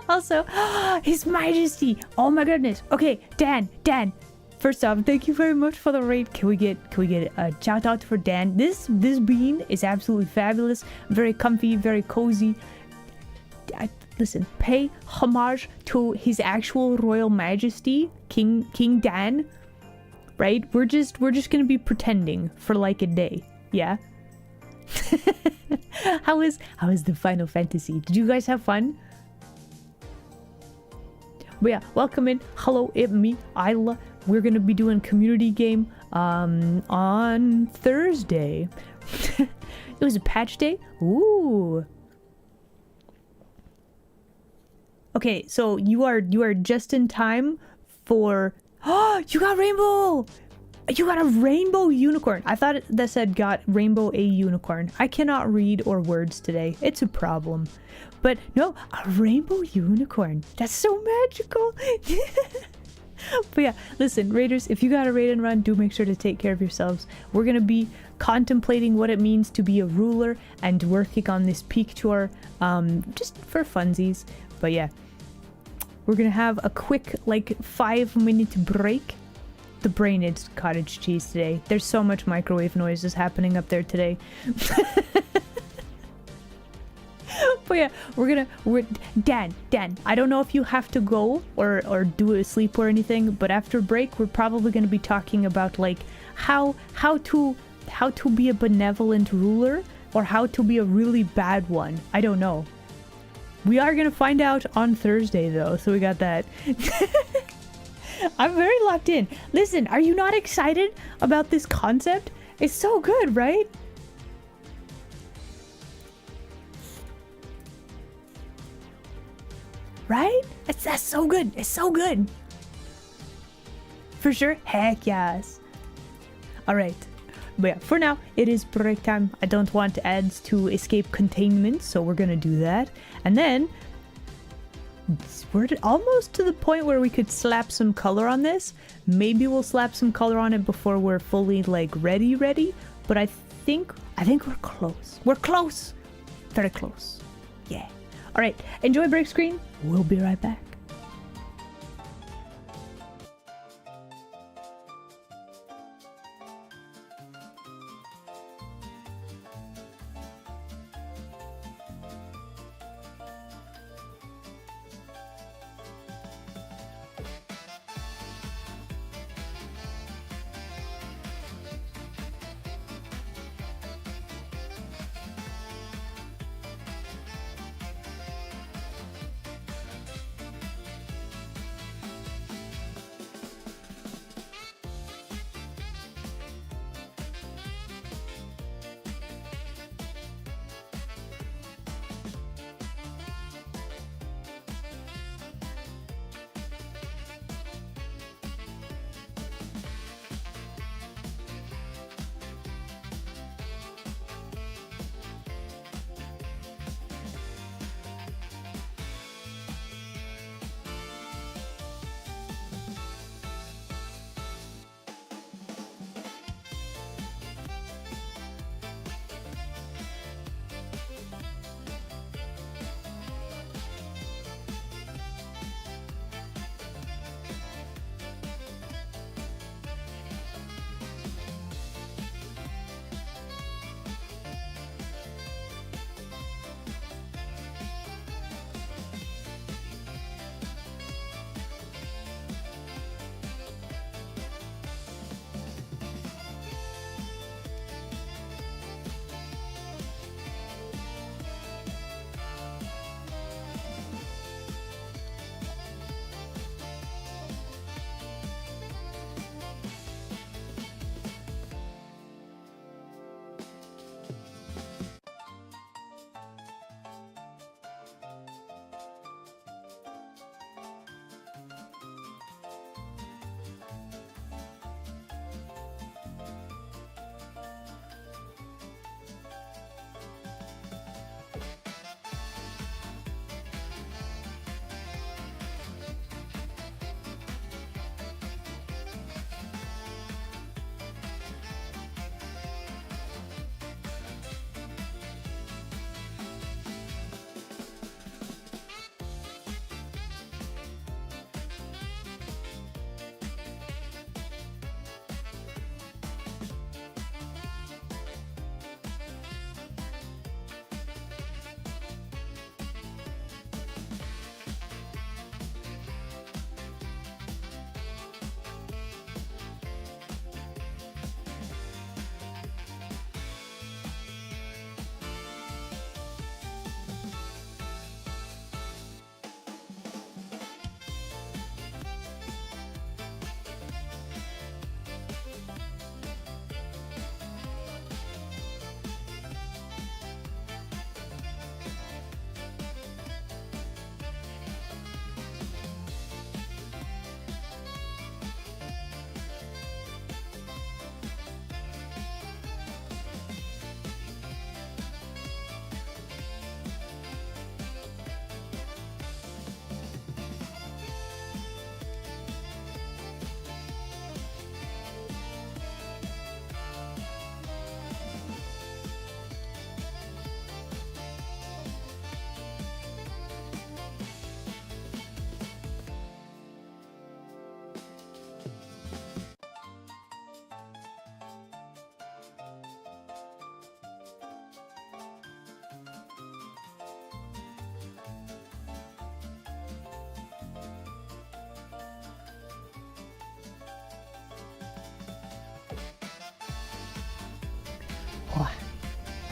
Also, His Majesty. Oh my goodness. Okay, Dan. First off, thank you very much for the raid. Can we get a shout out for Dan? This bean is absolutely fabulous. Very comfy, very cozy. Listen, pay homage to His actual Royal Majesty, King Dan. Right? We're just gonna be pretending for like a day. Yeah. How is the Final Fantasy? Did you guys have fun? But yeah, welcome in. Hello, it's me, Isla. We're gonna be doing community game on Thursday. It was a patch day. Ooh. Okay, so you are just in time for. Oh, you got rainbow! You got a rainbow unicorn. I thought that said got rainbow a unicorn. I cannot read or words today. It's a problem. But no, a rainbow unicorn. That's so magical. But yeah, listen, raiders, if you got a raid and run, do make sure to take care of yourselves. We're going to be contemplating what it means to be a ruler and working on this peak tour just for funsies. But yeah, we're going to have a quick, like, 5-minute break. The brain needs cottage cheese today. There's so much microwave noises happening up there today. But yeah, we're Dan, I don't know if you have to go or do a sleep or anything, but after break we're probably going to be talking about like how to be a benevolent ruler or how to be a really bad one. I don't know. We are going to find out on Thursday though, so we got that. I'm very locked in. Listen, are you not excited about this concept? It's so good, right? Right? That's so good. It's so good. For sure. Heck yes. All right. But yeah, for now, it is break time. I don't want ads to escape containment, so we're gonna do that. And then, we're almost to the point where we could slap some color on this. Maybe we'll slap some color on it before we're fully, like, ready. But I think we're close. We're close. Very close. Yeah. All right. Enjoy break screen. We'll be right back.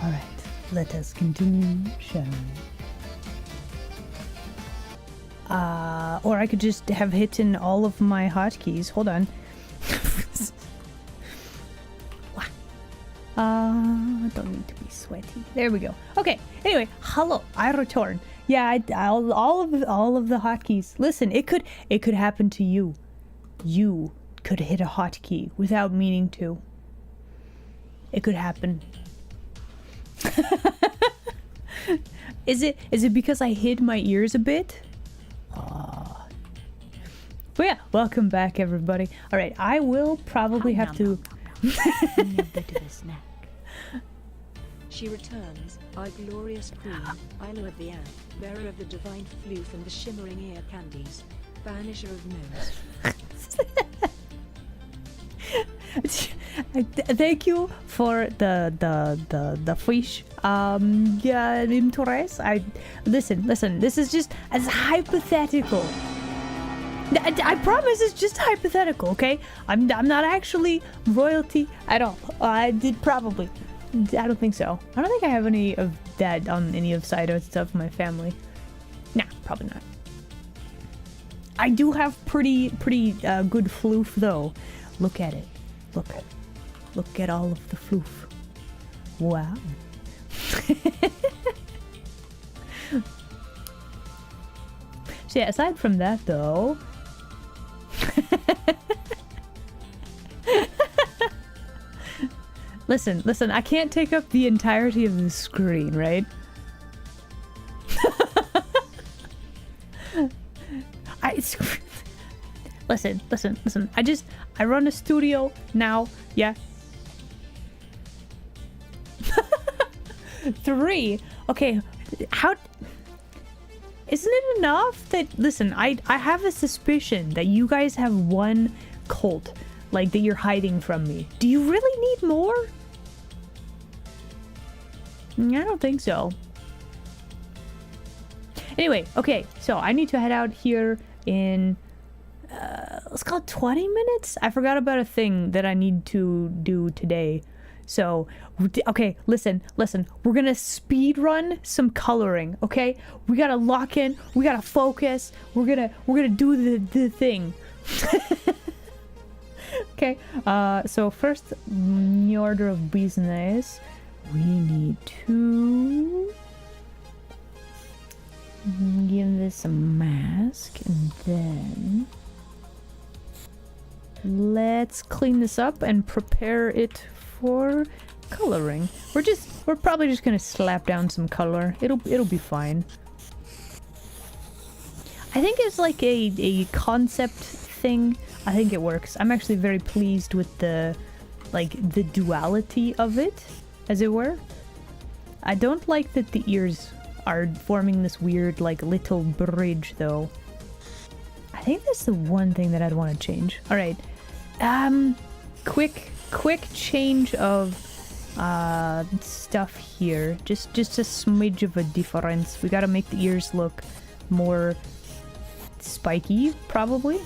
All right, let us continue, shall we? Or I could just have hit in all of my hotkeys. Hold on. Don't need to be sweaty. There we go. Okay. Anyway, hello. I return. Yeah, all of the hotkeys. Listen, it could happen to you. You could hit a hotkey without meaning to. It could happen. Is it because I hid my ears a bit? But yeah, welcome back, everybody. All right, I will probably have to. A bit of a snack. She returns, our glorious queen, Isla of the Ant, bearer of the divine floof and the shimmering ear candies, banisher of gnomes. Thank you for the fish. Yeah, interest. Listen. This is just as hypothetical. I promise it's just hypothetical, okay? I'm not actually royalty at all. I don't think so. I don't think I have any of that on any of side of stuff in my family. Nah, probably not. I do have pretty good floof though. Look at it. Look at all of the floof. Wow. So yeah, aside from that though. Listen, I can't take up the entirety of the screen, right? Listen. I run a studio now, yeah. 3. Okay, how isn't it enough that listen, I have a suspicion that you guys have one cult, like that you're hiding from me. Do you really need more? I don't think so. Anyway, okay, so I need to head out here in let's call it 20 minutes. I forgot about a thing that I need to do today. So, okay, listen. We're gonna speed run some coloring, okay? We gotta lock in. We gotta focus. We're gonna do the thing. Okay. So first, in the order of business, we need to give this a mask, and then let's clean this up and prepare it for coloring. We're probably just gonna slap down some color. It'll be fine. I think it's like a concept thing. I think it works. I'm actually very pleased with the duality of it, as it were. I don't like that the ears are forming this weird little bridge though. I think that's the one thing that I'd want to change. All right. Quick change of stuff here. Just a smidge of a difference. We gotta make the ears look more spiky, probably.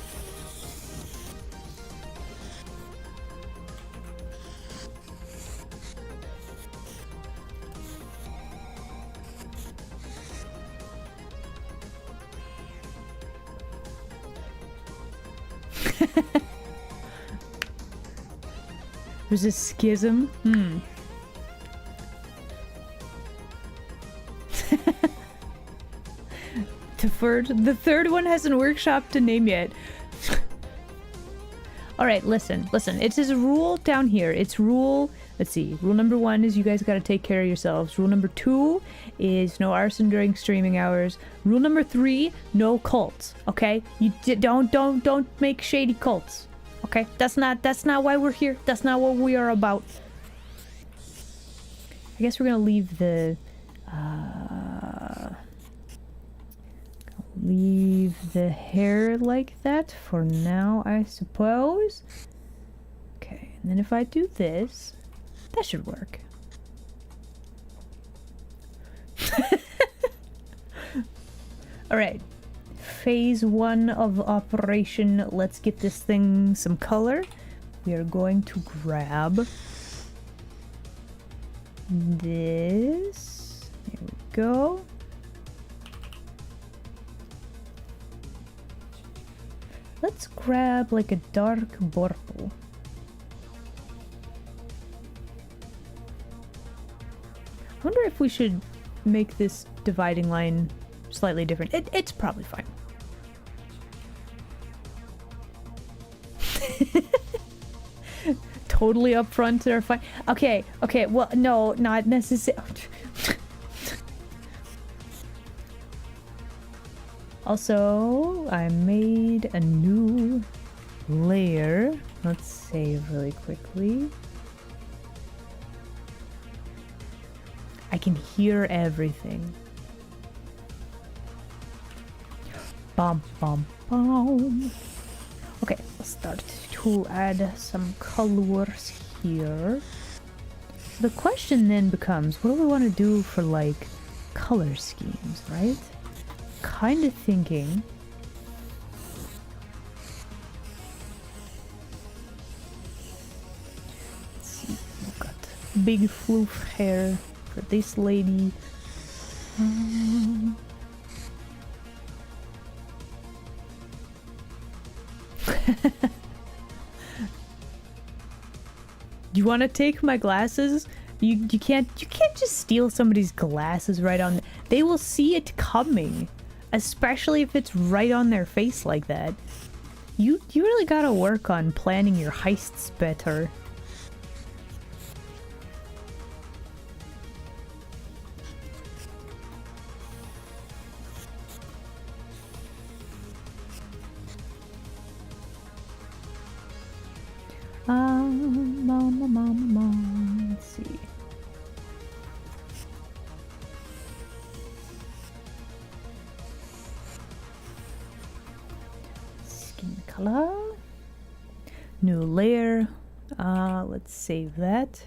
There's a schism. The third one hasn't workshopped a name yet. Alright, listen. It says a rule down here. It's rule... Let's see. Rule number 1 is you guys gotta take care of yourselves. Rule number 2 is no arson during streaming hours. Rule number 3, no cults. Okay? You don't make shady cults. Okay? That's not why we're here. That's not what we are about. I guess we're gonna leave the... leave the hair like that for now, I suppose. Okay, and then if I do this, that should work. Alright, phase 1 of operation. Let's get this thing some color. We are going to grab this. There we go. Let's grab like a dark purple. wonder if we should make this dividing line slightly different. It's probably fine. Totally upfront, they're fine. Okay, well, no, not necessarily. Also, I made a new layer. Let's save really quickly. I can hear everything. Bum, bum, bum. Okay, let's start to add some colors here. The question then becomes, what do we want to do for like color schemes, right? Kind of thinking let's see, we've got big floof hair for this lady. You want to take my glasses? You can't just steal somebody's glasses right on. They will see it coming, especially if it's right on their face like that. You really gotta work on planning your heists better. Let's see. Skin color. New layer. Let's save that.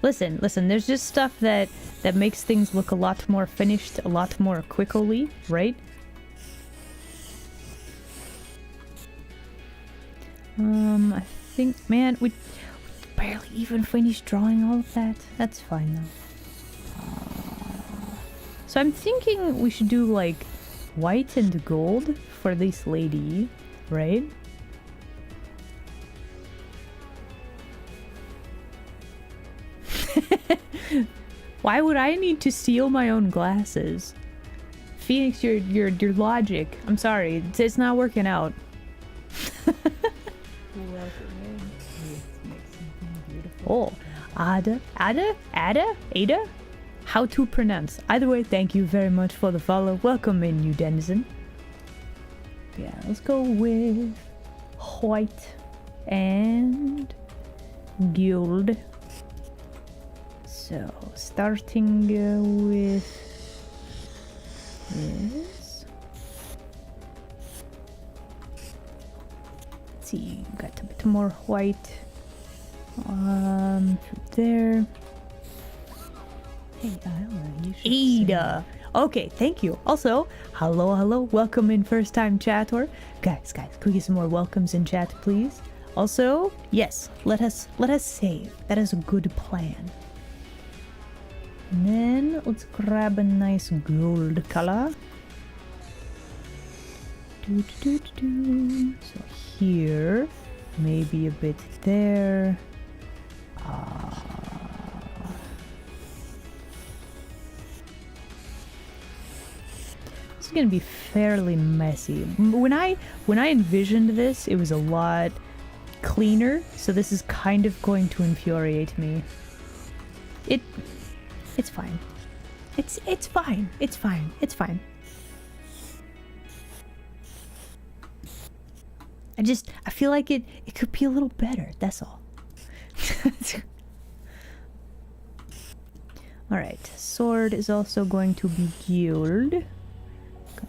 Listen, there's just stuff that makes things look a lot more finished, a lot more quickly, right? I think, man, we barely even finished drawing all of that. That's fine though. So I'm thinking we should do like white and gold for this lady, right? Why would I need to steal my own glasses? Phoenix, your logic. I'm sorry, it's not working out. Oh, Ada? How to pronounce? Either way, thank you very much for the follow. Welcome in, new denizen. Yeah, let's go with white and gold. So, starting with this. Let's see, got a bit more white. There. Hey, Isla, you should Ada. Okay, thank you. Also, hello, welcome in first time chatter. Guys, can we get some more welcomes in chat, please? Also, yes, let us save. That is a good plan. And then let's grab a nice gold color. So here, maybe a bit there. It's gonna be fairly messy. When I envisioned this, it was a lot cleaner, so this is kind of going to infuriate me. It's fine. It's fine. It's fine. I feel like it could be a little better, that's all. Alright, sword is also going to be gold. Going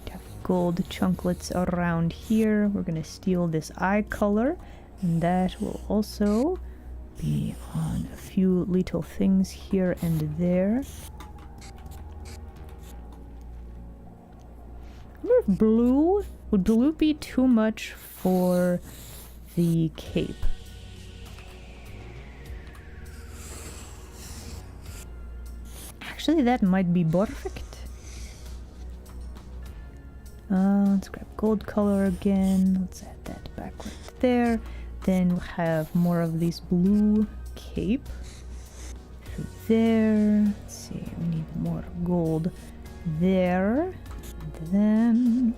to have gold chunklets around here. We're going to steal this eye color, and that will also be on a few little things here and there. I wonder if blue, would blue be too much for the cape? Actually, that might be perfect. Let's grab gold color again. Let's add that back right there. then we'll have more of this blue cape through there. Let's see, we need more gold there. And then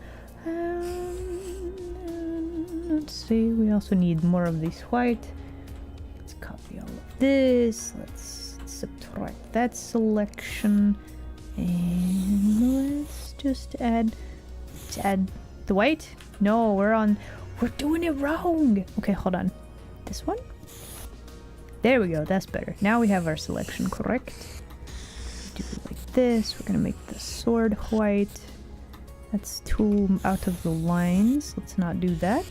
let's see, we also need more of this white. Let's copy all of this. Let's subtract that selection, and let's just add the white. No, we're doing it wrong. Okay, hold on. This one? There we go, that's better. Now we have our selection correct. Do it like this. We're gonna make the sword white. That's too out of the lines. Let's not do that.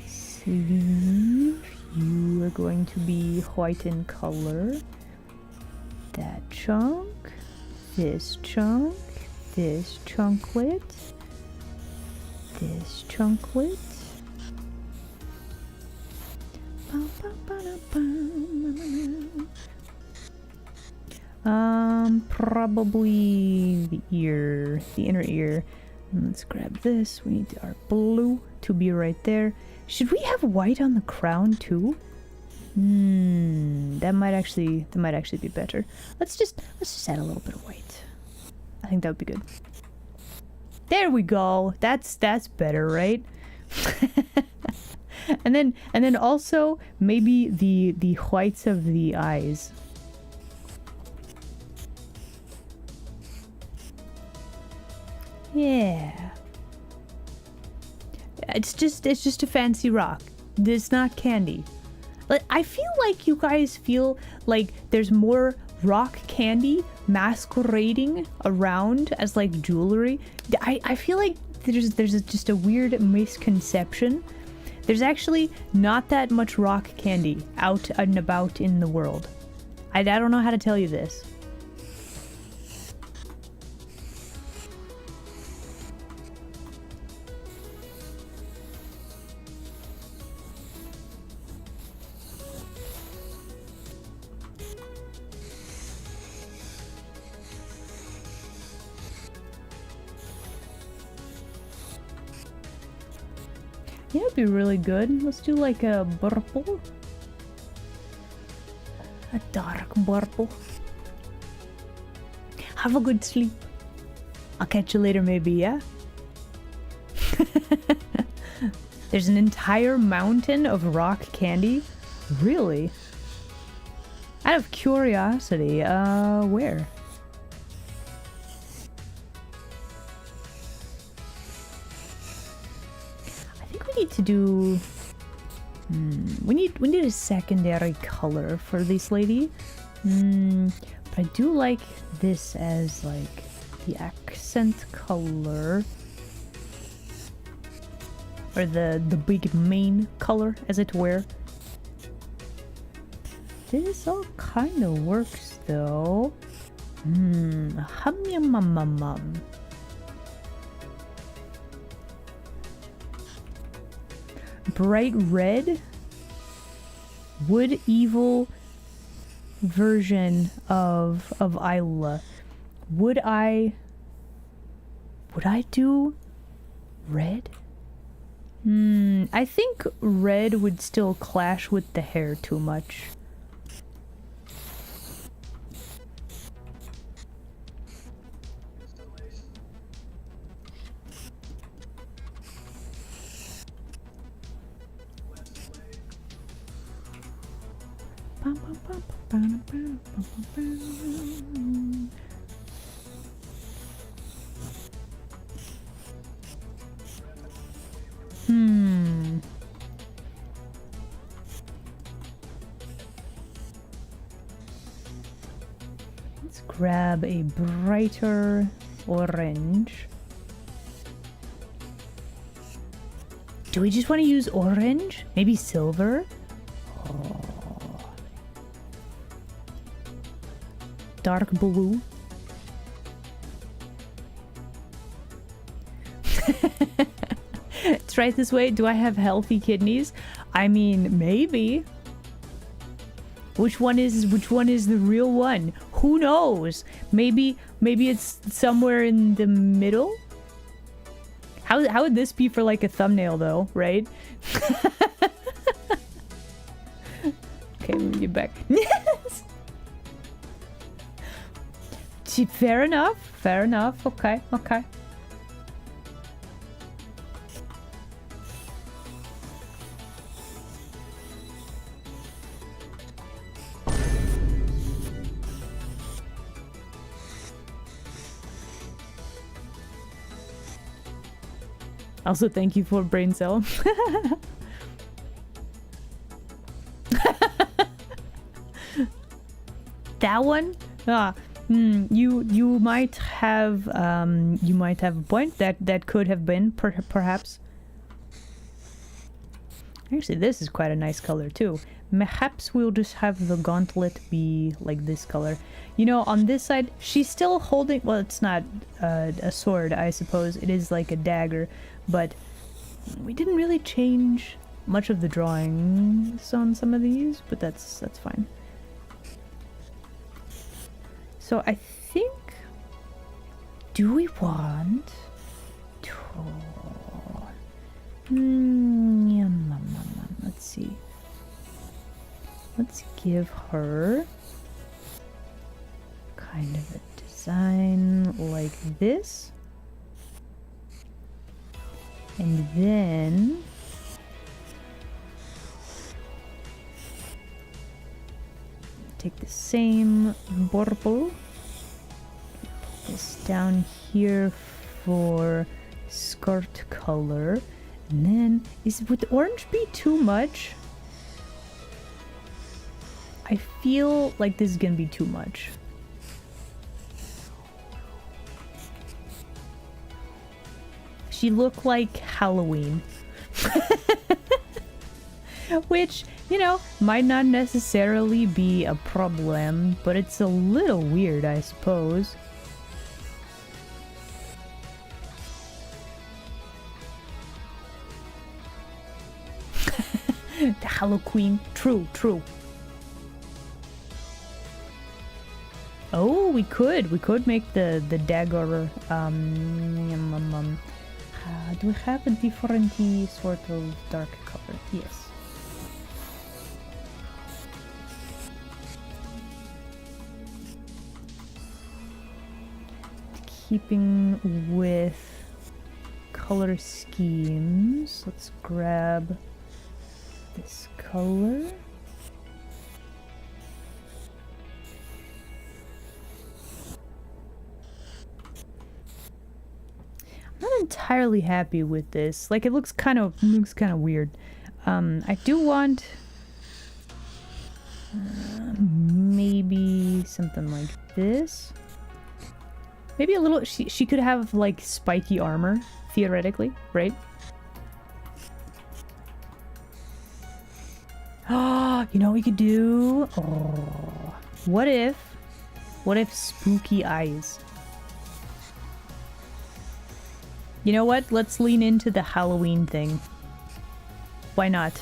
Sleeve. You are going to be white in color. That chunk. This chunk. This chunklet. This chunklet. Probably the ear, the inner ear. And let's grab this. We need our blue to be right there. Should we have white on the crown too? That might actually be better. Let's just add a little bit of white. I think that would be good. There we go. That's better, right? and then also maybe the whites of the eyes. Yeah. It's just a fancy rock. It's not candy. Like, I feel like you guys feel like there's more rock candy masquerading around as like jewelry. I feel like there's just a weird misconception. There's actually not that much rock candy out and about in the world. I don't know how to tell you this. Yeah, it'd be really good. Let's do like a purple. A dark purple. Have a good sleep. I'll catch you later maybe, yeah? There's an entire mountain of rock candy? Really? Out of curiosity, where? Need to do we need a secondary color for this lady, but I do like this as like the accent color, or the big main color as it were. This all kind of works though. Hum yum mum mum mum. Bright red wood evil version of Isla. Would I do red? I think red would still clash with the hair too much. Let's grab a brighter orange. Do we just want to use orange? Maybe silver? Oh. Dark blue. Try it this way. Do I have healthy kidneys? I mean, maybe. Which one is the real one? Who knows? Maybe it's somewhere in the middle. How would this be for like a thumbnail though, right? Okay, let me get back. Yes! See, fair enough. Fair enough. Okay, okay. Also, thank you for brain cell. That one? You might have a point. That could have been perhaps. Actually, this is quite a nice color too. Perhaps we'll just have the gauntlet be like this color. You know, on this side, she's still holding. Well, it's not a sword, I suppose. It is like a dagger, but we didn't really change much of the drawings on some of these, but that's fine. So I think, do we want to... let's see. Let's give her kind of a design like this. And then take the same purple, put this down here for skirt color, and then would orange be too much? I feel like this is gonna be too much. She looked like Halloween. Which, you know, might not necessarily be a problem, but it's a little weird, I suppose. The Halloween. True, true. Oh, we could make the dagger. Do we have a different sort of dark color? Yes. Keeping with color schemes, let's grab this color. I'm not entirely happy with this. Like, it looks kind of weird. I do want maybe something like this. Maybe a little. She could have like spiky armor, theoretically, right? Oh, you know what we could do? Oh, what if spooky eyes? You know what? Let's lean into the Halloween thing. Why not?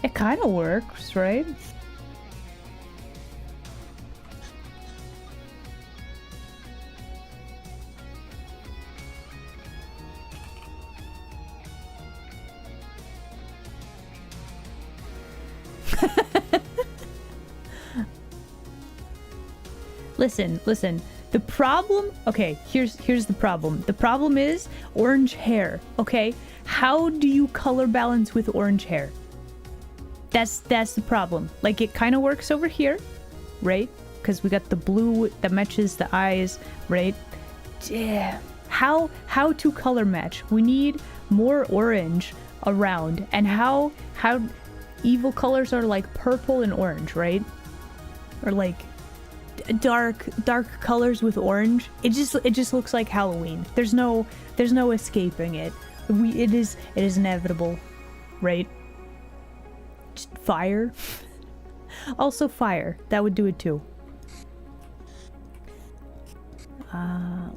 It kind of works, right? Listen. The problem, okay, here's the problem. The problem is orange hair, okay? How do you color balance with orange hair? That's the problem. Like, it kind of works over here, right? Because we got the blue that matches the eyes, right? Yeah. How to color match? We need more orange around, and how evil colors are like purple and orange, right? Or like dark colors with orange. It just looks like Halloween. There's no escaping it. It is inevitable, right? Just fire. Also fire. That would do it too.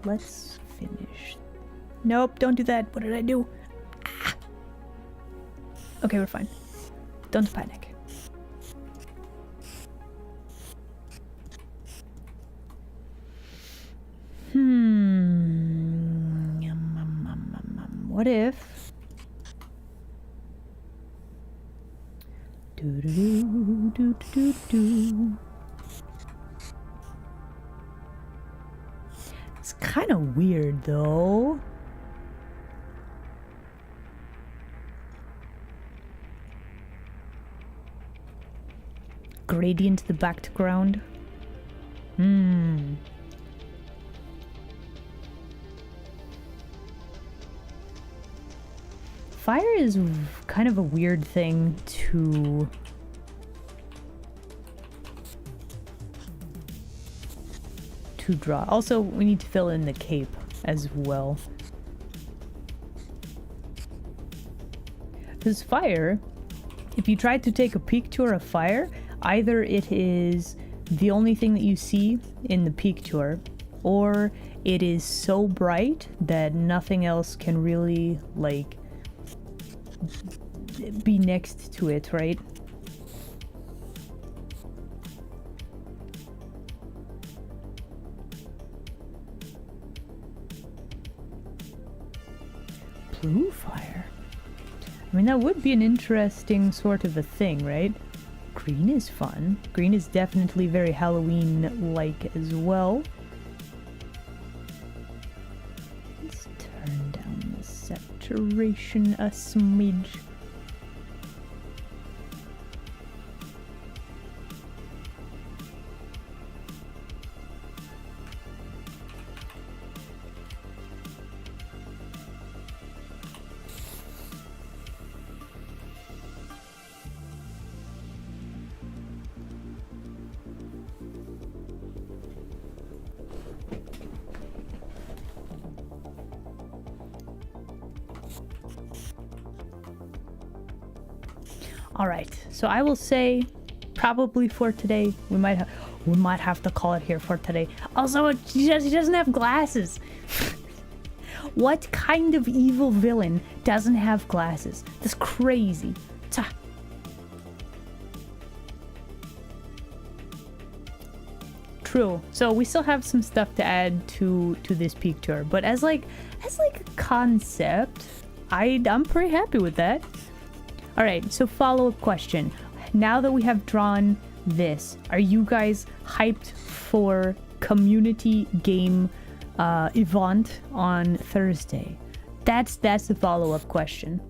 Let's finish. Nope, don't do that. What did I do? Okay, we're fine. Don't panic. What if... It's kind of weird, though. Gradient to the background. Fire is kind of a weird thing to draw. Also, we need to fill in the cape as well. Because fire, if you try to take a picture of fire, either it is the only thing that you see in the picture, or it is so bright that nothing else can really, like, be next to it, right? Blue fire. I mean, that would be an interesting sort of a thing, right? Green is fun. Green is definitely very Halloween-like as well. Let's turn down the saturation a smidge. All right, so I will say probably for today we might have to call it here for today. Also, he doesn't have glasses. What kind of evil villain doesn't have glasses? That's crazy. True. So we still have some stuff to add to this picture, but as like a concept, I'm pretty happy with that. All right, so follow-up question. Now that we have drawn this, are you guys hyped for community game event on Thursday? That's the follow-up question.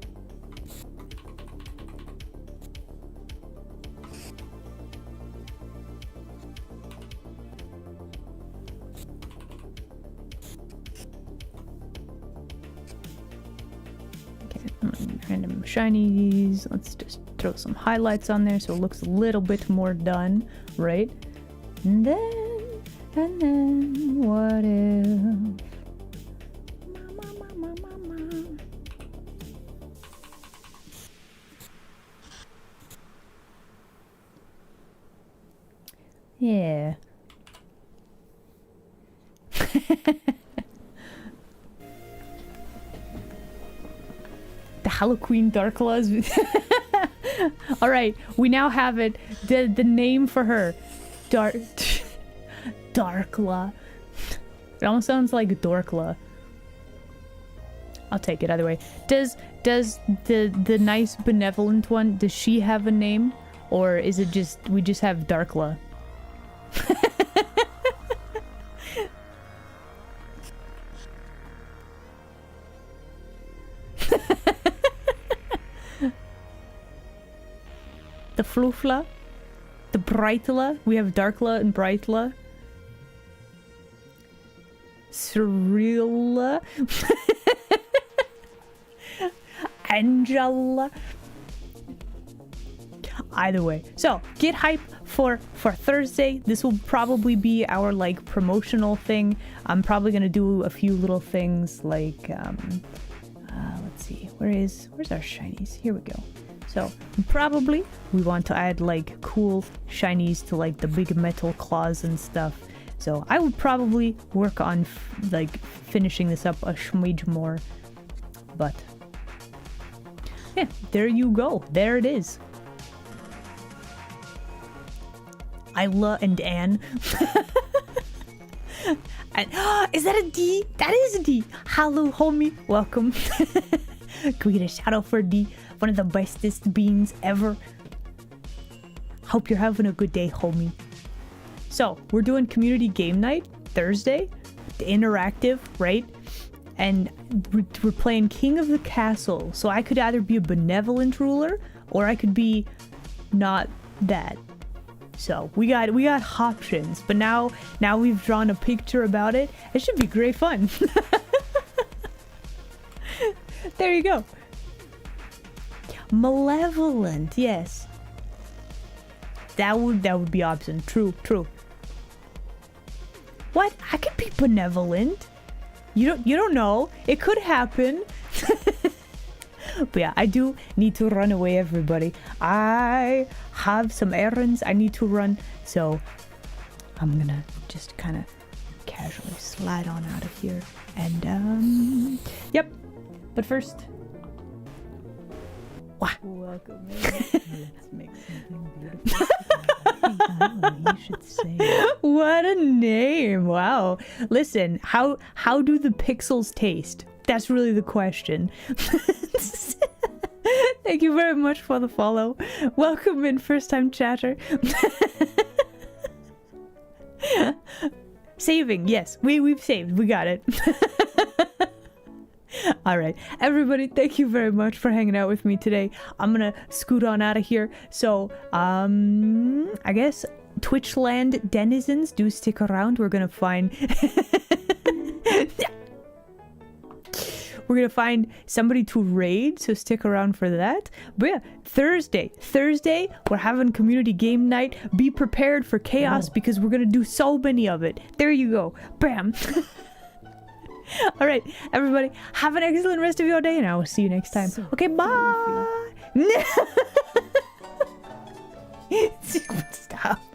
Random shinies. Let's just throw some highlights on there so it looks a little bit more done, right? And then what if? Yeah. The Halloween Darkla. All right, we now have it. The name for her, Darkla. It almost sounds like Dorkla. I'll take it either way. Does the nice benevolent one, does she have a name, or is it just we just have Darkla? The Floofla, the Brightla. We have Darkla and Brightla. Cyrilla. Angela. Either way. So, get hype for Thursday. This will probably be our, like, promotional thing. I'm probably going to do a few little things like, let's see. Where's our shinies? Here we go. So, probably we want to add, like, cool shinies to, like, the big metal claws and stuff. So, I would probably work on, like, finishing this up a smidge more. But Yeah, there you go. There it is. Isla and Anne. And, is that a D? That is a D. Hello, homie. Welcome. Can we get a shout out for D? One of the bestest beans ever. Hope you're having a good day, homie. So, we're doing community game night Thursday. Interactive, right? And we're playing King of the Castle. So I could either be a benevolent ruler or I could be not that. So we got options, but now we've drawn a picture about it. It should be great fun. There you go. Malevolent, yes. That would be option. True. What? I could be benevolent. You don't know. It could happen. But yeah, I do need to run away, everybody. I have some errands I need to run, so I'm gonna just kind of casually slide on out of here. And yep. But first, Welcome in. Let's make something beautiful. Hey, Isla, you should say it. what a name! Wow. Listen, how do the pixels taste? That's really the question. Thank you very much for the follow. Welcome in, first time chatter. Saving, yes. We've saved. We got it. All right, everybody, thank you very much for hanging out with me today. I'm gonna scoot on out of here. So, I guess Twitchland denizens, do stick around. We're gonna find we're gonna find somebody to raid, so stick around for that. But yeah, Thursday, we're having community game night. Be prepared for chaos because we're gonna do so many of it. There you go, bam. All right, everybody, have an excellent rest of your day, and I will see you next time. Okay, bye. Stop.